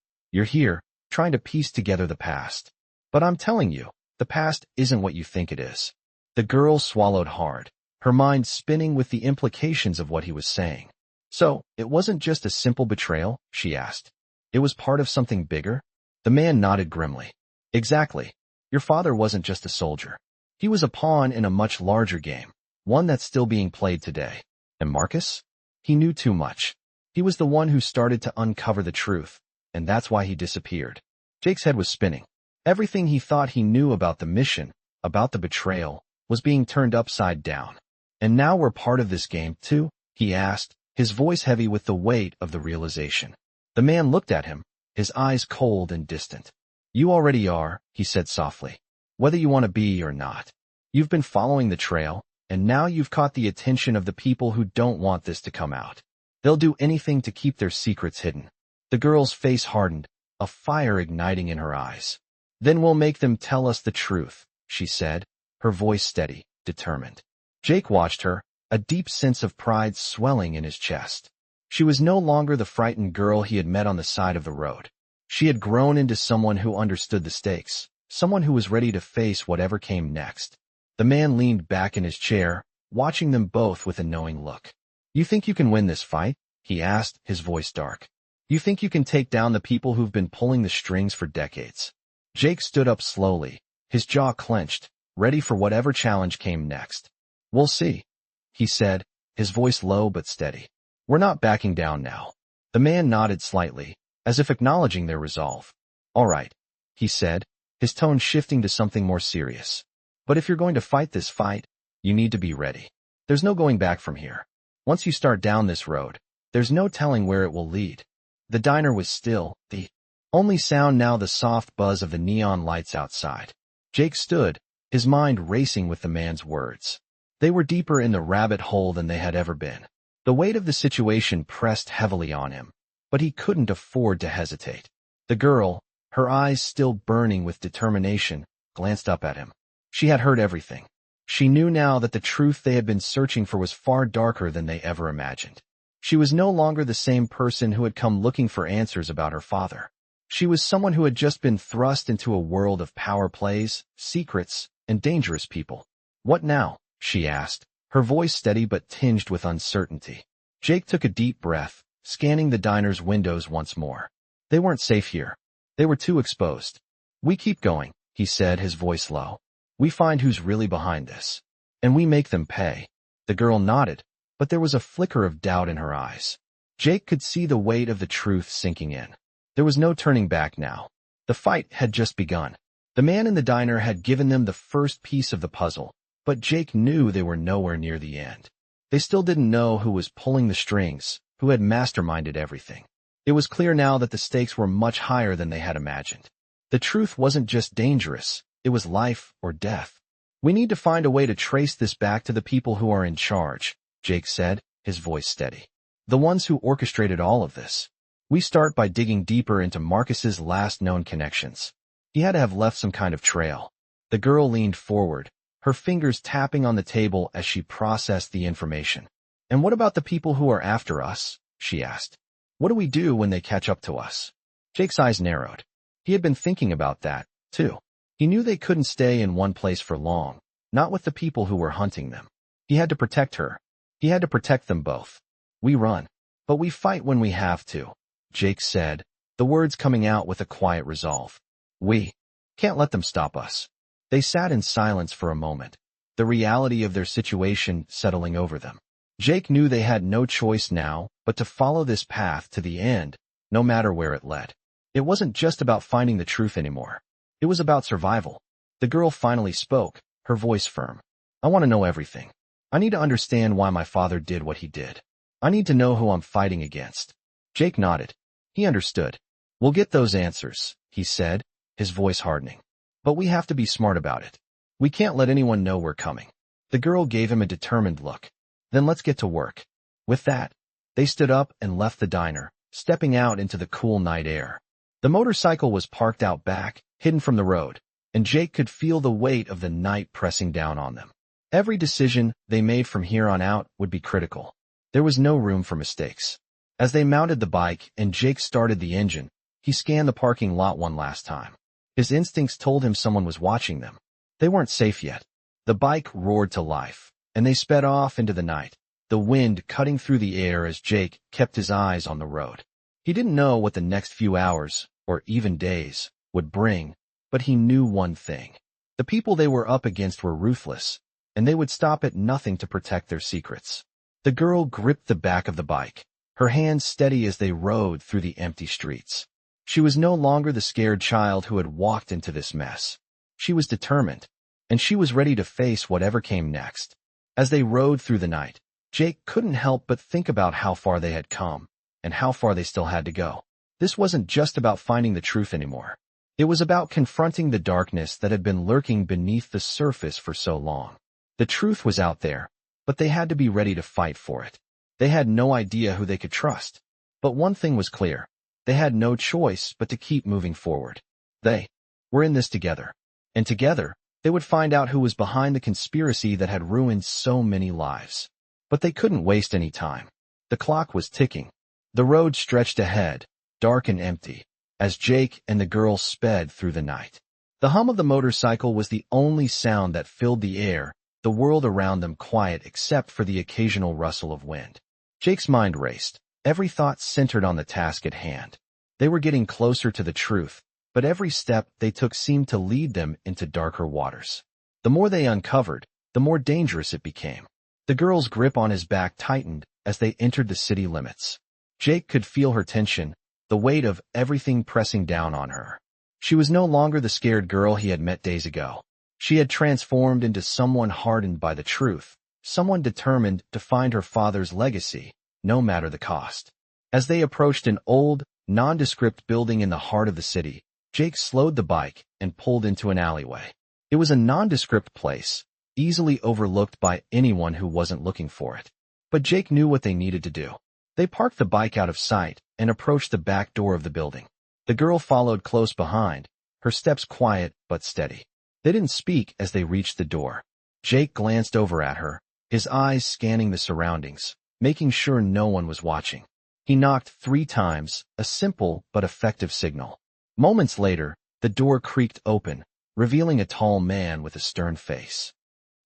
here, trying to piece together the past. But I'm telling you, the past isn't what you think it is. The girl swallowed hard, her mind spinning with the implications of what he was saying. So, it wasn't just a simple betrayal, she asked. It was part of something bigger? The man nodded grimly. Exactly. Your father wasn't just a soldier. He was a pawn in a much larger game, one that's still being played today. And Marcus? He knew too much. He was the one who started to uncover the truth, and that's why he disappeared. Jake's head was spinning. Everything he thought he knew about the mission, about the betrayal, was being turned upside down. And now we're part of this game, too? He asked, his voice heavy with the weight of the realization. The man looked at him, his eyes cold and distant. You already are, he said softly. Whether you want to be or not. You've been following the trail, and now you've caught the attention of the people who don't want this to come out. They'll do anything to keep their secrets hidden. The girl's face hardened, a fire igniting in her eyes. Then we'll make them tell us the truth, she said, her voice steady, determined. Jake watched her, a deep sense of pride swelling in his chest. She was no longer the frightened girl he had met on the side of the road. She had grown into someone who understood the stakes, someone who was ready to face whatever came next. The man leaned back in his chair, watching them both with a knowing look. You think you can win this fight? He asked, his voice dark. You think you can take down the people who've been pulling the strings for decades? Jake stood up slowly, his jaw clenched, ready for whatever challenge came next. We'll see, he said, his voice low but steady. We're not backing down now. The man nodded slightly, as if acknowledging their resolve. All right, he said, his tone shifting to something more serious. But if you're going to fight this fight, you need to be ready. There's no going back from here. Once you start down this road, there's no telling where it will lead. The diner was still, the only sound now the soft buzz of the neon lights outside. Jake stood, his mind racing with the man's words. They were deeper in the rabbit hole than they had ever been. The weight of the situation pressed heavily on him, but he couldn't afford to hesitate. The girl, her eyes still burning with determination, glanced up at him. She had heard everything. She knew now that the truth they had been searching for was far darker than they ever imagined. She was no longer the same person who had come looking for answers about her father. She was someone who had just been thrust into a world of power plays, secrets, and dangerous people. "What now?" she asked, her voice steady but tinged with uncertainty. Jake took a deep breath, scanning the diner's windows once more. They weren't safe here. They were too exposed. "We keep going," he said, his voice low. "We find who's really behind this. And we make them pay." The girl nodded, but there was a flicker of doubt in her eyes. Jake could see the weight of the truth sinking in. There was no turning back now. The fight had just begun. The man in the diner had given them the first piece of the puzzle, but Jake knew they were nowhere near the end. They still didn't know who was pulling the strings, who had masterminded everything. It was clear now that the stakes were much higher than they had imagined. The truth wasn't just dangerous, it was life or death. "We need to find a way to trace this back to the people who are in charge," Jake said, his voice steady. "The ones who orchestrated all of this. We start by digging deeper into Marcus's last known connections. He had to have left some kind of trail." The girl leaned forward, her fingers tapping on the table as she processed the information. "And what about the people who are after us?" she asked. "What do we do when they catch up to us?" Jake's eyes narrowed. He had been thinking about that, too. He knew they couldn't stay in one place for long, not with the people who were hunting them. He had to protect her. He had to protect them both. "We run, but we fight when we have to," Jake said, the words coming out with a quiet resolve. "We can't let them stop us." They sat in silence for a moment, the reality of their situation settling over them. Jake knew they had no choice now but to follow this path to the end, no matter where it led. It wasn't just about finding the truth anymore. It was about survival. The girl finally spoke, her voice firm. "I want to know everything. I need to understand why my father did what he did. I need to know who I'm fighting against." Jake nodded. He understood. "We'll get those answers," he said, his voice hardening. "But we have to be smart about it. We can't let anyone know we're coming." The girl gave him a determined look. "Then let's get to work." With that, they stood up and left the diner, stepping out into the cool night air. The motorcycle was parked out back, hidden from the road, and Jake could feel the weight of the night pressing down on them. Every decision they made from here on out would be critical. There was no room for mistakes. As they mounted the bike and Jake started the engine, he scanned the parking lot one last time. His instincts told him someone was watching them. They weren't safe yet. The bike roared to life, and they sped off into the night, the wind cutting through the air as Jake kept his eyes on the road. He didn't know what the next few hours, or even days, would bring, but he knew one thing. The people they were up against were ruthless, and they would stop at nothing to protect their secrets. The girl gripped the back of the bike, her hands steady as they rode through the empty streets. She was no longer the scared child who had walked into this mess. She was determined, and she was ready to face whatever came next. As they rode through the night, Jake couldn't help but think about how far they had come, and how far they still had to go. This wasn't just about finding the truth anymore. It was about confronting the darkness that had been lurking beneath the surface for so long. The truth was out there, but they had to be ready to fight for it. They had no idea who they could trust. But one thing was clear. They had no choice but to keep moving forward. They were in this together. And together, they would find out who was behind the conspiracy that had ruined so many lives. But they couldn't waste any time. The clock was ticking. The road stretched ahead, dark and empty, as Jake and the girl sped through the night. The hum of the motorcycle was the only sound that filled the air, the world around them quiet except for the occasional rustle of wind. Jake's mind raced, every thought centered on the task at hand. They were getting closer to the truth, but every step they took seemed to lead them into darker waters. The more they uncovered, the more dangerous it became. The girl's grip on his back tightened as they entered the city limits. Jake could feel her tension, the weight of everything pressing down on her. She was no longer the scared girl he had met days ago. She had transformed into someone hardened by the truth, someone determined to find her father's legacy, no matter the cost. As they approached an old, nondescript building in the heart of the city, Jake slowed the bike and pulled into an alleyway. It was a nondescript place, easily overlooked by anyone who wasn't looking for it. But Jake knew what they needed to do. They parked the bike out of sight and approached the back door of the building. The girl followed close behind, her steps quiet but steady. They didn't speak as they reached the door. Jake glanced over at her, his eyes scanning the surroundings, making sure no one was watching. He knocked 3 times, a simple but effective signal. Moments later, the door creaked open, revealing a tall man with a stern face.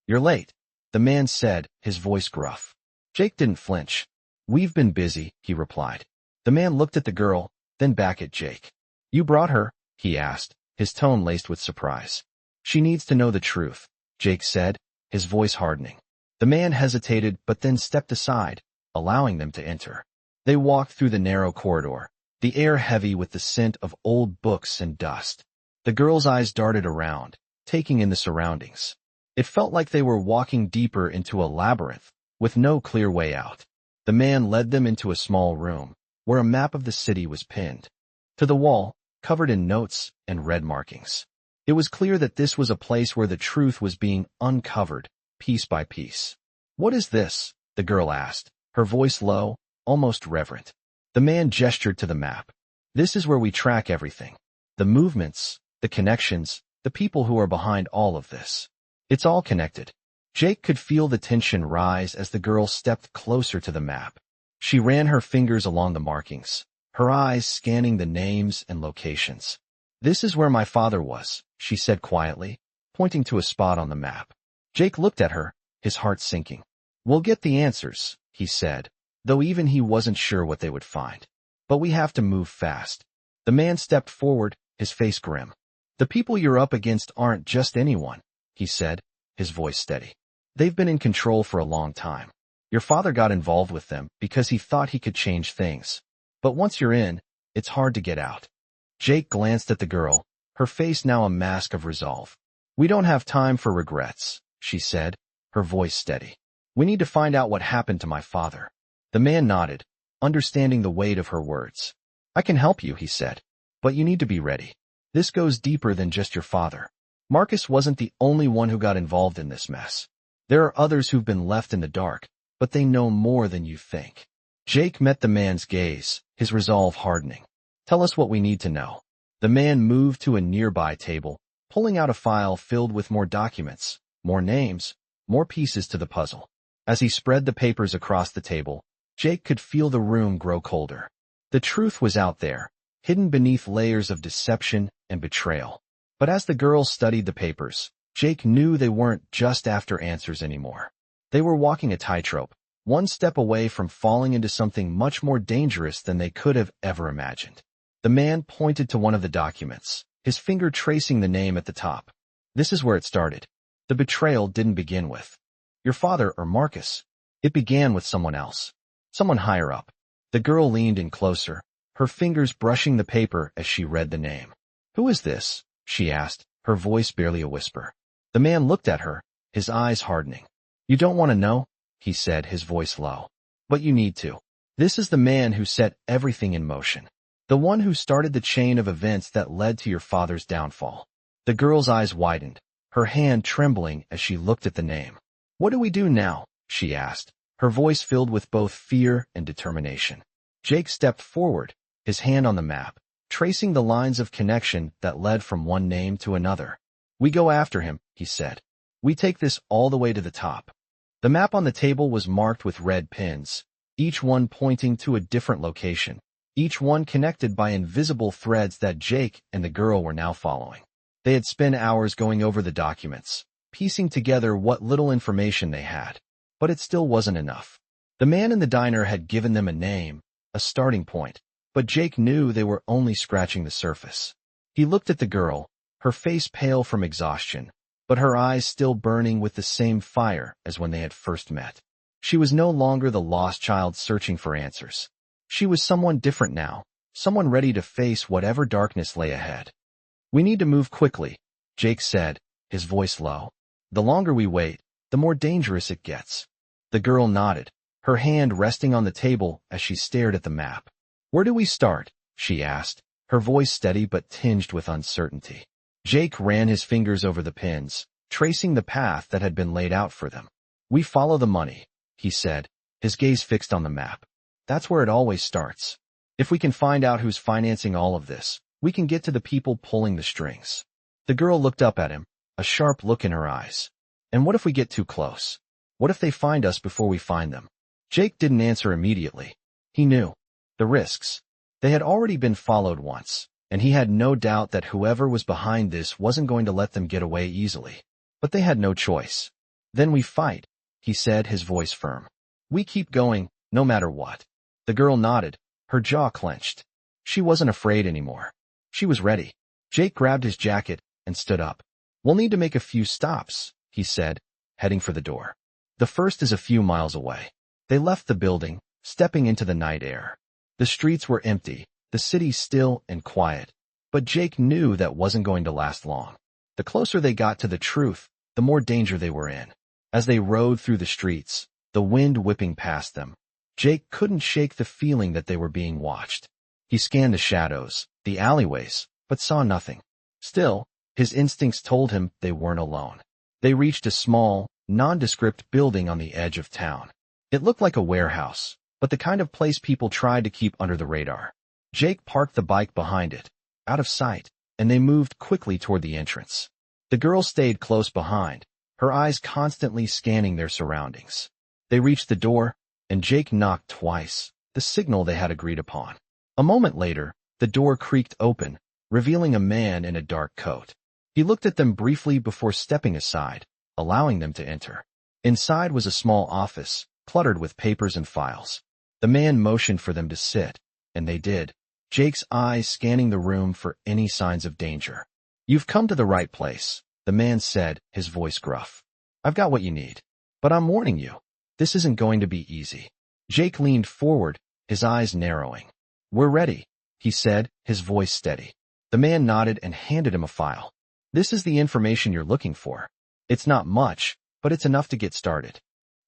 "You're late," the man said, his voice gruff. Jake didn't flinch. "We've been busy," he replied. The man looked at the girl, then back at Jake. "You brought her?" he asked, his tone laced with surprise. "She needs to know the truth," Jake said, his voice hardening. The man hesitated but then stepped aside, allowing them to enter. They walked through the narrow corridor, the air heavy with the scent of old books and dust. The girl's eyes darted around, taking in the surroundings. It felt like they were walking deeper into a labyrinth, with no clear way out. The man led them into a small room, where a map of the city was pinned to the wall, covered in notes and red markings. It was clear that this was a place where the truth was being uncovered, piece by piece. "What is this?" the girl asked, her voice low, almost reverent. The man gestured to the map. "This is where we track everything. The movements, the connections, the people who are behind all of this. It's all connected." Jake could feel the tension rise as the girl stepped closer to the map. She ran her fingers along the markings, her eyes scanning the names and locations. "This is where my father was," she said quietly, pointing to a spot on the map. Jake looked at her, his heart sinking. "We'll get the answers," he said, though even he wasn't sure what they would find. "But we have to move fast." The man stepped forward, his face grim. "The people you're up against aren't just anyone," he said, his voice steady. "They've been in control for a long time. Your father got involved with them because he thought he could change things. But once you're in, it's hard to get out." Jake glanced at the girl, her face now a mask of resolve. "We don't have time for regrets," she said, her voice steady. "We need to find out what happened to my father." The man nodded, understanding the weight of her words. "I can help you," he said. "But you need to be ready. This goes deeper than just your father. Marcus wasn't the only one who got involved in this mess. There are others who've been left in the dark, but they know more than you think." Jake met the man's gaze, his resolve hardening. "Tell us what we need to know." The man moved to a nearby table, pulling out a file filled with more documents, more names, more pieces to the puzzle. As he spread the papers across the table, Jake could feel the room grow colder. The truth was out there, hidden beneath layers of deception and betrayal. But as the girl studied the papers, Jake knew they weren't just after answers anymore. They were walking a tightrope, one step away from falling into something much more dangerous than they could have ever imagined. The man pointed to one of the documents, his finger tracing the name at the top. "This is where it started. The betrayal didn't begin with your father or Marcus. It began with someone else. Someone higher up." The girl leaned in closer, her fingers brushing the paper as she read the name. "Who is this?" she asked, her voice barely a whisper. The man looked at her, his eyes hardening. "You don't want to know?" he said, his voice low. "But you need to. This is the man who set everything in motion. The one who started the chain of events that led to your father's downfall." The girl's eyes widened, her hand trembling as she looked at the name. "What do we do now?" she asked, her voice filled with both fear and determination. Jake stepped forward, his hand on the map, tracing the lines of connection that led from one name to another. "We go after him," he said. "We take this all the way to the top." The map on the table was marked with red pins, each one pointing to a different location, each one connected by invisible threads that Jake and the girl were now following. They had spent hours going over the documents, piecing together what little information they had. But it still wasn't enough. The man in the diner had given them a name, a starting point, but Jake knew they were only scratching the surface. He looked at the girl, her face pale from exhaustion, but her eyes still burning with the same fire as when they had first met. She was no longer the lost child searching for answers. She was someone different now, someone ready to face whatever darkness lay ahead. "We need to move quickly," Jake said, his voice low. "The longer we wait, the more dangerous it gets." The girl nodded, her hand resting on the table as she stared at the map. "Where do we start?" she asked, her voice steady but tinged with uncertainty. Jake ran his fingers over the pins, tracing the path that had been laid out for them. "We follow the money," he said, his gaze fixed on the map. "That's where it always starts. If we can find out who's financing all of this, we can get to the people pulling the strings." The girl looked up at him, a sharp look in her eyes. "And what if we get too close? What if they find us before we find them?" Jake didn't answer immediately. He knew the risks. They had already been followed once, and he had no doubt that whoever was behind this wasn't going to let them get away easily. But they had no choice. "Then we fight," he said, his voice firm. "We keep going, no matter what." The girl nodded, her jaw clenched. She wasn't afraid anymore. She was ready. Jake grabbed his jacket and stood up. "We'll need to make a few stops," he said, heading for the door. "The first is a few miles away." They left the building, stepping into the night air. The streets were empty, the city still and quiet. But Jake knew that wasn't going to last long. The closer they got to the truth, the more danger they were in. As they rode through the streets, the wind whipping past them, Jake couldn't shake the feeling that they were being watched. He scanned the shadows, the alleyways, but saw nothing. Still, his instincts told him they weren't alone. They reached a small, nondescript building on the edge of town. It looked like a warehouse, but the kind of place people tried to keep under the radar. Jake parked the bike behind it, out of sight, and they moved quickly toward the entrance. The girl stayed close behind, her eyes constantly scanning their surroundings. They reached the door, and Jake knocked twice, the signal they had agreed upon. A moment later, the door creaked open, revealing a man in a dark coat. He looked at them briefly before stepping aside, allowing them to enter. Inside was a small office, cluttered with papers and files. The man motioned for them to sit, and they did, Jake's eyes scanning the room for any signs of danger. "You've come to the right place," the man said, his voice gruff. "I've got what you need. But I'm warning you, this isn't going to be easy." Jake leaned forward, his eyes narrowing. "We're ready," he said, his voice steady. The man nodded and handed him a file. "This is the information you're looking for. It's not much, but it's enough to get started."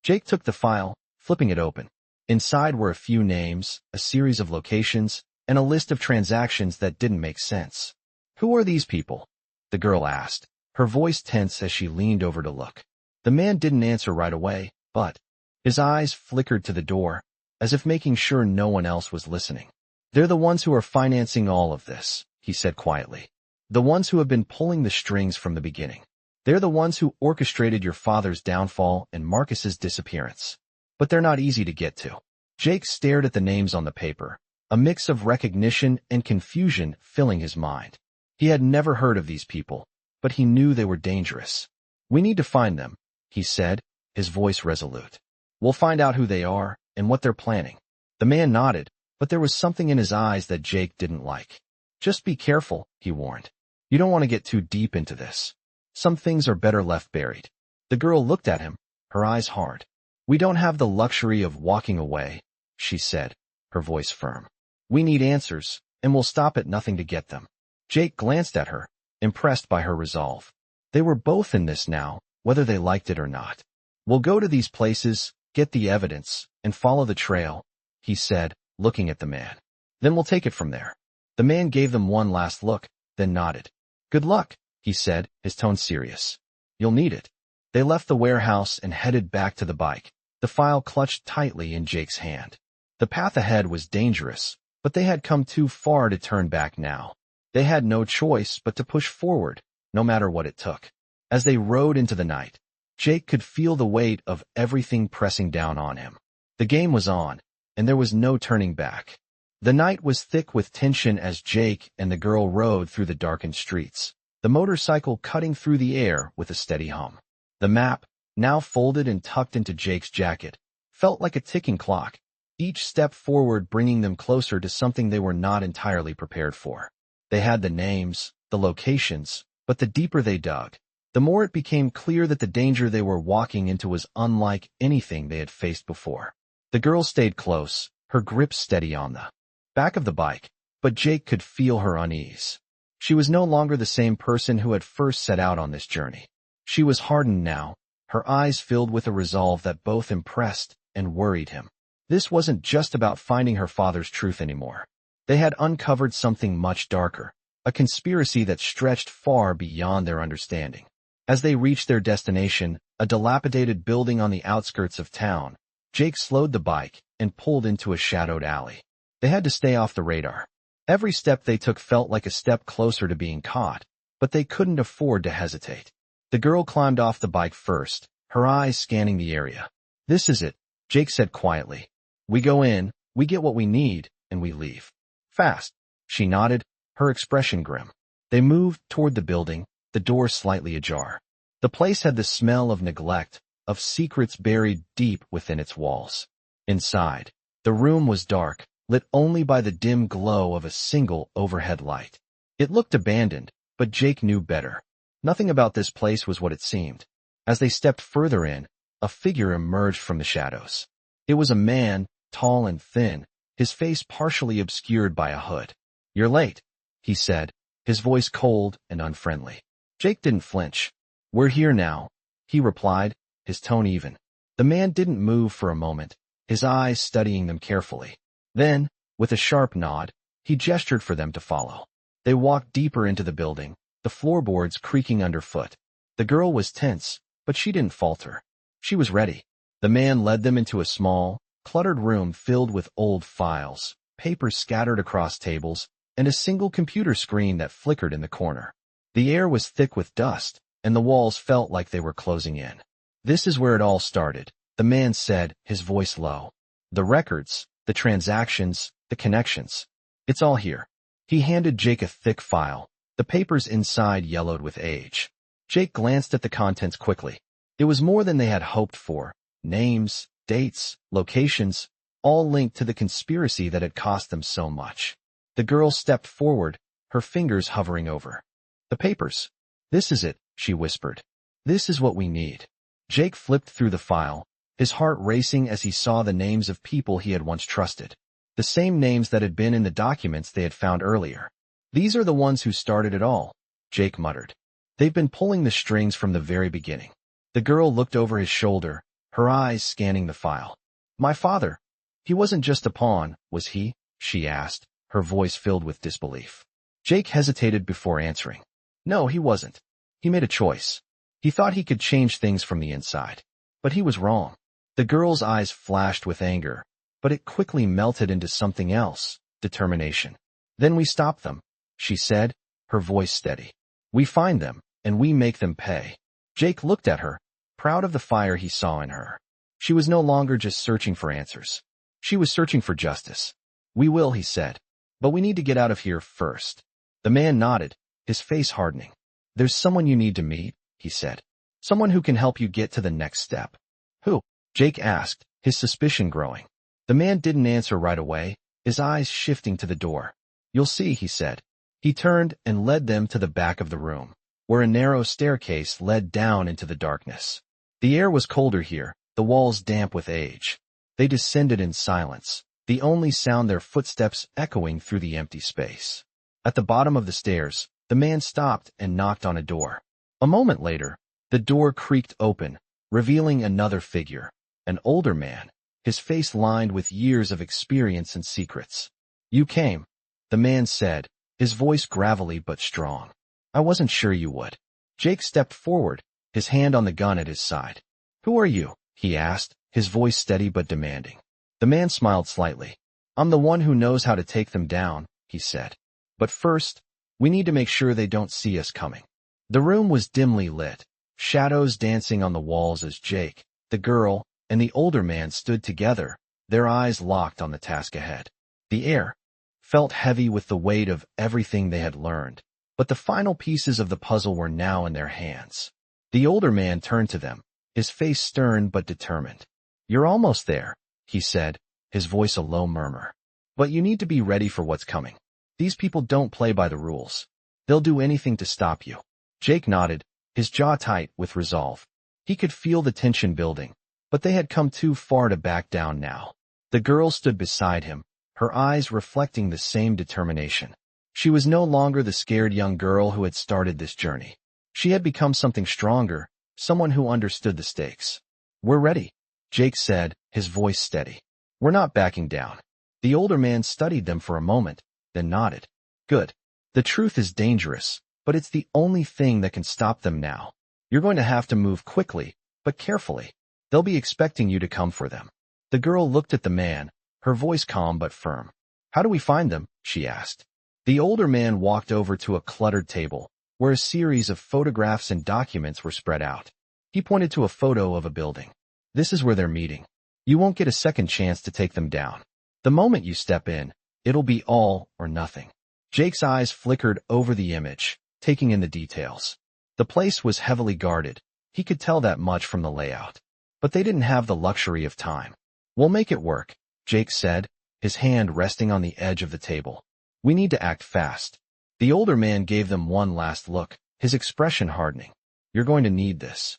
Jake took the file, flipping it open. Inside were a few names, a series of locations, and a list of transactions that didn't make sense. "Who are these people?" the girl asked, her voice tense as she leaned over to look. The man didn't answer right away, but his eyes flickered to the door, as if making sure no one else was listening. "They're the ones who are financing all of this," he said quietly. "The ones who have been pulling the strings from the beginning. They're the ones who orchestrated your father's downfall and Marcus's disappearance. But they're not easy to get to." Jake stared at the names on the paper, a mix of recognition and confusion filling his mind. He had never heard of these people, but he knew they were dangerous. "We need to find them," he said, his voice resolute. "We'll find out who they are and what they're planning." The man nodded, but there was something in his eyes that Jake didn't like. "Just be careful," he warned. "You don't want to get too deep into this. Some things are better left buried." The girl looked at him, her eyes hard. "We don't have the luxury of walking away," she said, her voice firm. "We need answers, and we'll stop at nothing to get them." Jake glanced at her, impressed by her resolve. They were both in this now, whether they liked it or not. "We'll go to these places, get the evidence, and follow the trail," he said, looking at the man. "Then we'll take it from there." The man gave them one last look, then nodded. "Good luck," he said, his tone serious. "You'll need it." They left the warehouse and headed back to the bike, the file clutched tightly in Jake's hand. The path ahead was dangerous, but they had come too far to turn back now. They had no choice but to push forward, no matter what it took. As they rode into the night, Jake could feel the weight of everything pressing down on him. The game was on, and there was no turning back. The night was thick with tension as Jake and the girl rode through the darkened streets, the motorcycle cutting through the air with a steady hum. The map, now folded and tucked into Jake's jacket, felt like a ticking clock, each step forward bringing them closer to something they were not entirely prepared for. They had the names, the locations, but the deeper they dug, the more it became clear that the danger they were walking into was unlike anything they had faced before. The girl stayed close, her grip steady on the back of the bike, but Jake could feel her unease. She was no longer the same person who had first set out on this journey. She was hardened now, her eyes filled with a resolve that both impressed and worried him. This wasn't just about finding her father's truth anymore. They had uncovered something much darker, a conspiracy that stretched far beyond their understanding. As they reached their destination, a dilapidated building on the outskirts of town, Jake slowed the bike and pulled into a shadowed alley. They had to stay off the radar. Every step they took felt like a step closer to being caught, but they couldn't afford to hesitate. The girl climbed off the bike first, her eyes scanning the area. "This is it," Jake said quietly. "We go in, we get what we need, and we leave. Fast." She nodded, her expression grim. They moved toward the building, the door slightly ajar. The place had the smell of neglect, of secrets buried deep within its walls. Inside, the room was dark, lit only by the dim glow of a single overhead light. It looked abandoned, but Jake knew better. Nothing about this place was what it seemed. As they stepped further in, a figure emerged from the shadows. It was a man, tall and thin, his face partially obscured by a hood. "You're late," he said, his voice cold and unfriendly. Jake didn't flinch. "We're here now," he replied, his tone even. The man didn't move for a moment, his eyes studying them carefully. Then, with a sharp nod, he gestured for them to follow. They walked deeper into the building, the floorboards creaking underfoot. The girl was tense, but she didn't falter. She was ready. The man led them into a small, cluttered room filled with old files, papers scattered across tables, and a single computer screen that flickered in the corner. The air was thick with dust, and the walls felt like they were closing in. "This is where it all started," the man said, his voice low. "The records, the transactions, the connections. It's all here." He handed Jake a thick file, the papers inside yellowed with age. Jake glanced at the contents quickly. It was more than they had hoped for. Names, dates, locations, all linked to the conspiracy that had cost them so much. The girl stepped forward, her fingers hovering over the papers. "This is it," she whispered. "This is what we need." Jake flipped through the file, his heart racing as he saw the names of people he had once trusted. The same names that had been in the documents they had found earlier. "These are the ones who started it all," Jake muttered. "They've been pulling the strings from the very beginning." The girl looked over his shoulder, her eyes scanning the file. "My father. He wasn't just a pawn, was he?" she asked, her voice filled with disbelief. Jake hesitated before answering. "No, he wasn't. He made a choice. He thought he could change things from the inside. But he was wrong." The girl's eyes flashed with anger, but it quickly melted into something else, determination. "Then we stop them," she said, her voice steady. "We find them, and we make them pay." Jake looked at her, proud of the fire he saw in her. She was no longer just searching for answers. She was searching for justice. "We will," he said. "But we need to get out of here first." The man nodded, his face hardening. "There's someone you need to meet," he said. "Someone who can help you get to the next step." "Who?" Jake asked, his suspicion growing. The man didn't answer right away, his eyes shifting to the door. "You'll see," he said. He turned and led them to the back of the room, where a narrow staircase led down into the darkness. The air was colder here, the walls damp with age. They descended in silence, the only sound their footsteps echoing through the empty space. At the bottom of the stairs, the man stopped and knocked on a door. A moment later, the door creaked open, revealing another figure, an older man, his face lined with years of experience and secrets. "You came," the man said, his voice gravelly but strong. "I wasn't sure you would." Jake stepped forward, his hand on the gun at his side. "Who are you?" he asked, his voice steady but demanding. The man smiled slightly. "I'm the one who knows how to take them down," he said. "But first, we need to make sure they don't see us coming." The room was dimly lit, shadows dancing on the walls as Jake, the girl, and the older man stood together, their eyes locked on the task ahead. The air felt heavy with the weight of everything they had learned, but the final pieces of the puzzle were now in their hands. The older man turned to them, his face stern but determined. "You're almost there," he said, his voice a low murmur. "But you need to be ready for what's coming. These people don't play by the rules. They'll do anything to stop you." Jake nodded, his jaw tight with resolve. He could feel the tension building, but they had come too far to back down now. The girl stood beside him, her eyes reflecting the same determination. She was no longer the scared young girl who had started this journey. She had become something stronger, someone who understood the stakes. "We're ready," Jake said, his voice steady. "We're not backing down." The older man studied them for a moment, then nodded. "Good. The truth is dangerous, but it's the only thing that can stop them now. You're going to have to move quickly, but carefully. They'll be expecting you to come for them. The girl looked at the man, her voice calm but firm. How do we find them? She asked. The older man walked over to a cluttered table, where a series of photographs and documents were spread out. He pointed to a photo of a building. This is where they're meeting. You won't get a second chance to take them down. The moment you step in, it'll be all or nothing. Jake's eyes flickered over the image, taking in the details. The place was heavily guarded. He could tell that much from the layout. But they didn't have the luxury of time. We'll make it work, Jake said, his hand resting on the edge of the table. We need to act fast. The older man gave them one last look, his expression hardening. You're going to need this.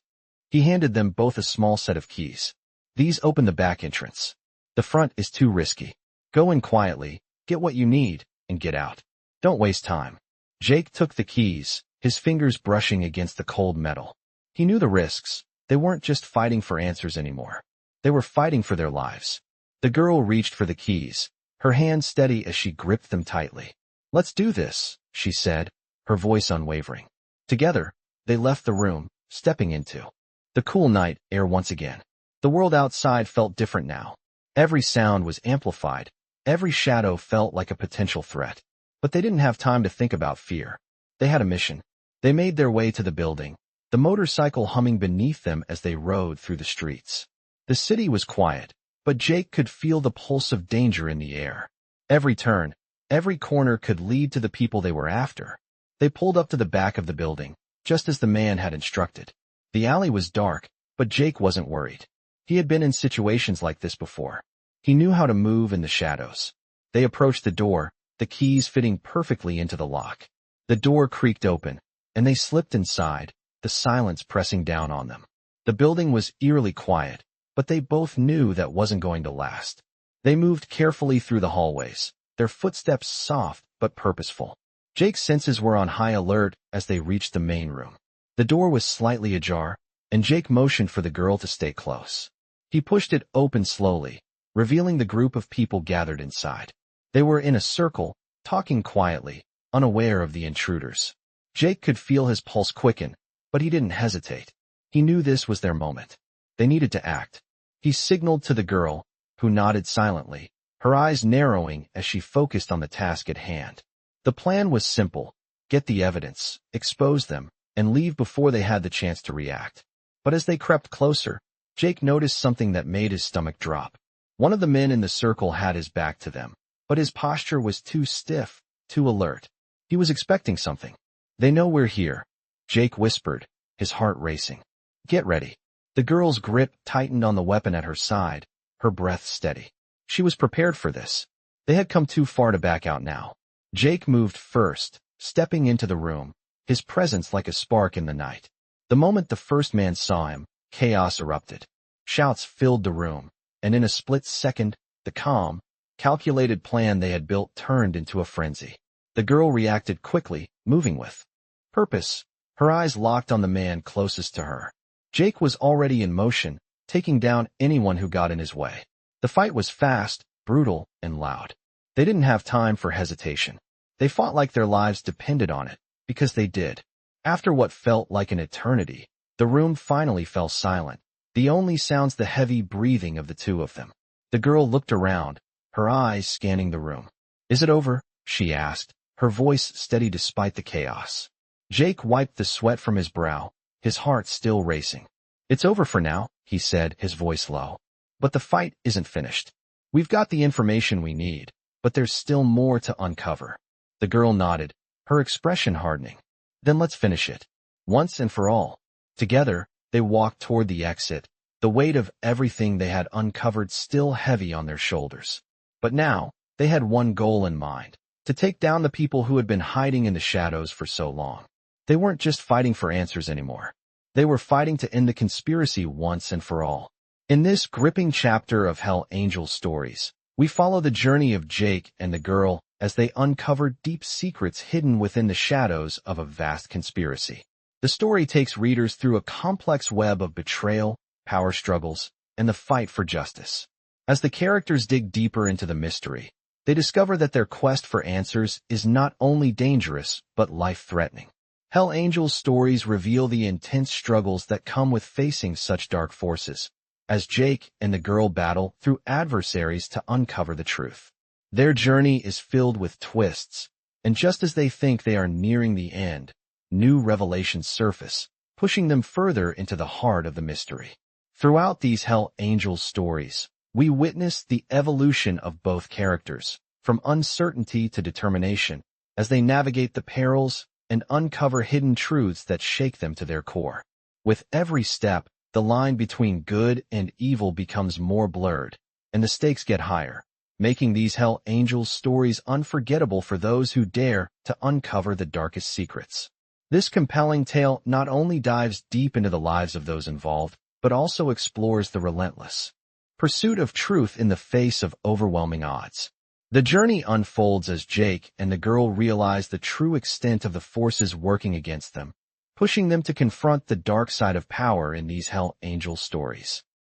He handed them both a small set of keys. These open the back entrance. The front is too risky. Go in quietly, get what you need, and get out. Don't waste time. Jake took the keys, his fingers brushing against the cold metal. He knew the risks. They weren't just fighting for answers anymore. They were fighting for their lives. The girl reached for the keys, her hand steady as she gripped them tightly. Let's do this, she said, her voice unwavering. Together, they left the room, stepping into the cool night air once again. The world outside felt different now. Every sound was amplified. Every shadow felt like a potential threat. But they didn't have time to think about fear. They had a mission. They made their way to the building, the motorcycle humming beneath them as they rode through the streets. The city was quiet, but Jake could feel the pulse of danger in the air. Every turn, every corner could lead to the people they were after. They pulled up to the back of the building, just as the man had instructed. The alley was dark, but Jake wasn't worried. He had been in situations like this before. He knew how to move in the shadows. They approached the door, the keys fitting perfectly into the lock. The door creaked open, and they slipped inside, the silence pressing down on them. The building was eerily quiet, but they both knew that wasn't going to last. They moved carefully through the hallways, their footsteps soft but purposeful. Jake's senses were on high alert as they reached the main room. The door was slightly ajar, and Jake motioned for the girl to stay close. He pushed it open slowly, revealing the group of people gathered inside. They were in a circle, talking quietly, unaware of the intruders. Jake could feel his pulse quicken, but he didn't hesitate. He knew this was their moment. They needed to act. He signaled to the girl, who nodded silently, her eyes narrowing as she focused on the task at hand. The plan was simple: get the evidence, expose them, and leave before they had the chance to react. But as they crept closer, Jake noticed something that made his stomach drop. One of the men in the circle had his back to them, but his posture was too stiff, too alert. He was expecting something. They know we're here, Jake whispered, his heart racing. Get ready. The girl's grip tightened on the weapon at her side, her breath steady. She was prepared for this. They had come too far to back out now. Jake moved first, stepping into the room, his presence like a spark in the night. The moment the first man saw him, chaos erupted. Shouts filled the room, and in a split second, the calm, calculated plan they had built turned into a frenzy. The girl reacted quickly, moving with purpose, her eyes locked on the man closest to her. Jake was already in motion, taking down anyone who got in his way. The fight was fast, brutal, and loud. They didn't have time for hesitation. They fought like their lives depended on it, because they did. After what felt like an eternity, the room finally fell silent, the only sounds the heavy breathing of the two of them. The girl looked around, her eyes scanning the room. Is it over? She asked, her voice steady despite the chaos. Jake wiped the sweat from his brow, his heart still racing. It's over for now, he said, his voice low. But the fight isn't finished. We've got the information we need, but there's still more to uncover. The girl nodded, her expression hardening. Then let's finish it. Once and for all. Together, they walked toward the exit, the weight of everything they had uncovered still heavy on their shoulders. But now, they had one goal in mind: to take down the people who had been hiding in the shadows for so long. They weren't just fighting for answers anymore. They were fighting to end the conspiracy once and for all. In this gripping chapter of Hell Angel Stories, we follow the journey of Jake and the girl as they uncover deep secrets hidden within the shadows of a vast conspiracy. The story takes readers through a complex web of betrayal, power struggles, and the fight for justice. As the characters dig deeper into the mystery, They discover that their quest for answers is not only dangerous, but life-threatening. Hell Angels stories reveal the intense struggles that come with facing such dark forces, as Jake and the girl battle through adversaries to uncover the truth. Their journey is filled with twists, and just as they think they are nearing the end, new revelations surface, pushing them further into the heart of the mystery. Throughout these Hell Angels stories, we witness the evolution of both characters, from uncertainty to determination, as they navigate the perils and uncover hidden truths that shake them to their core. With every step, the line between good and evil becomes more blurred, and the stakes get higher, making these Hell Angels stories unforgettable for those who dare to uncover the darkest secrets. This compelling tale not only dives deep into the lives of those involved, but also explores the relentless pursuit of truth in the face of overwhelming odds. The journey unfolds as Jake and the girl realize the true extent of the forces working against them, pushing them to confront the dark side of power in these Hell Angel stories.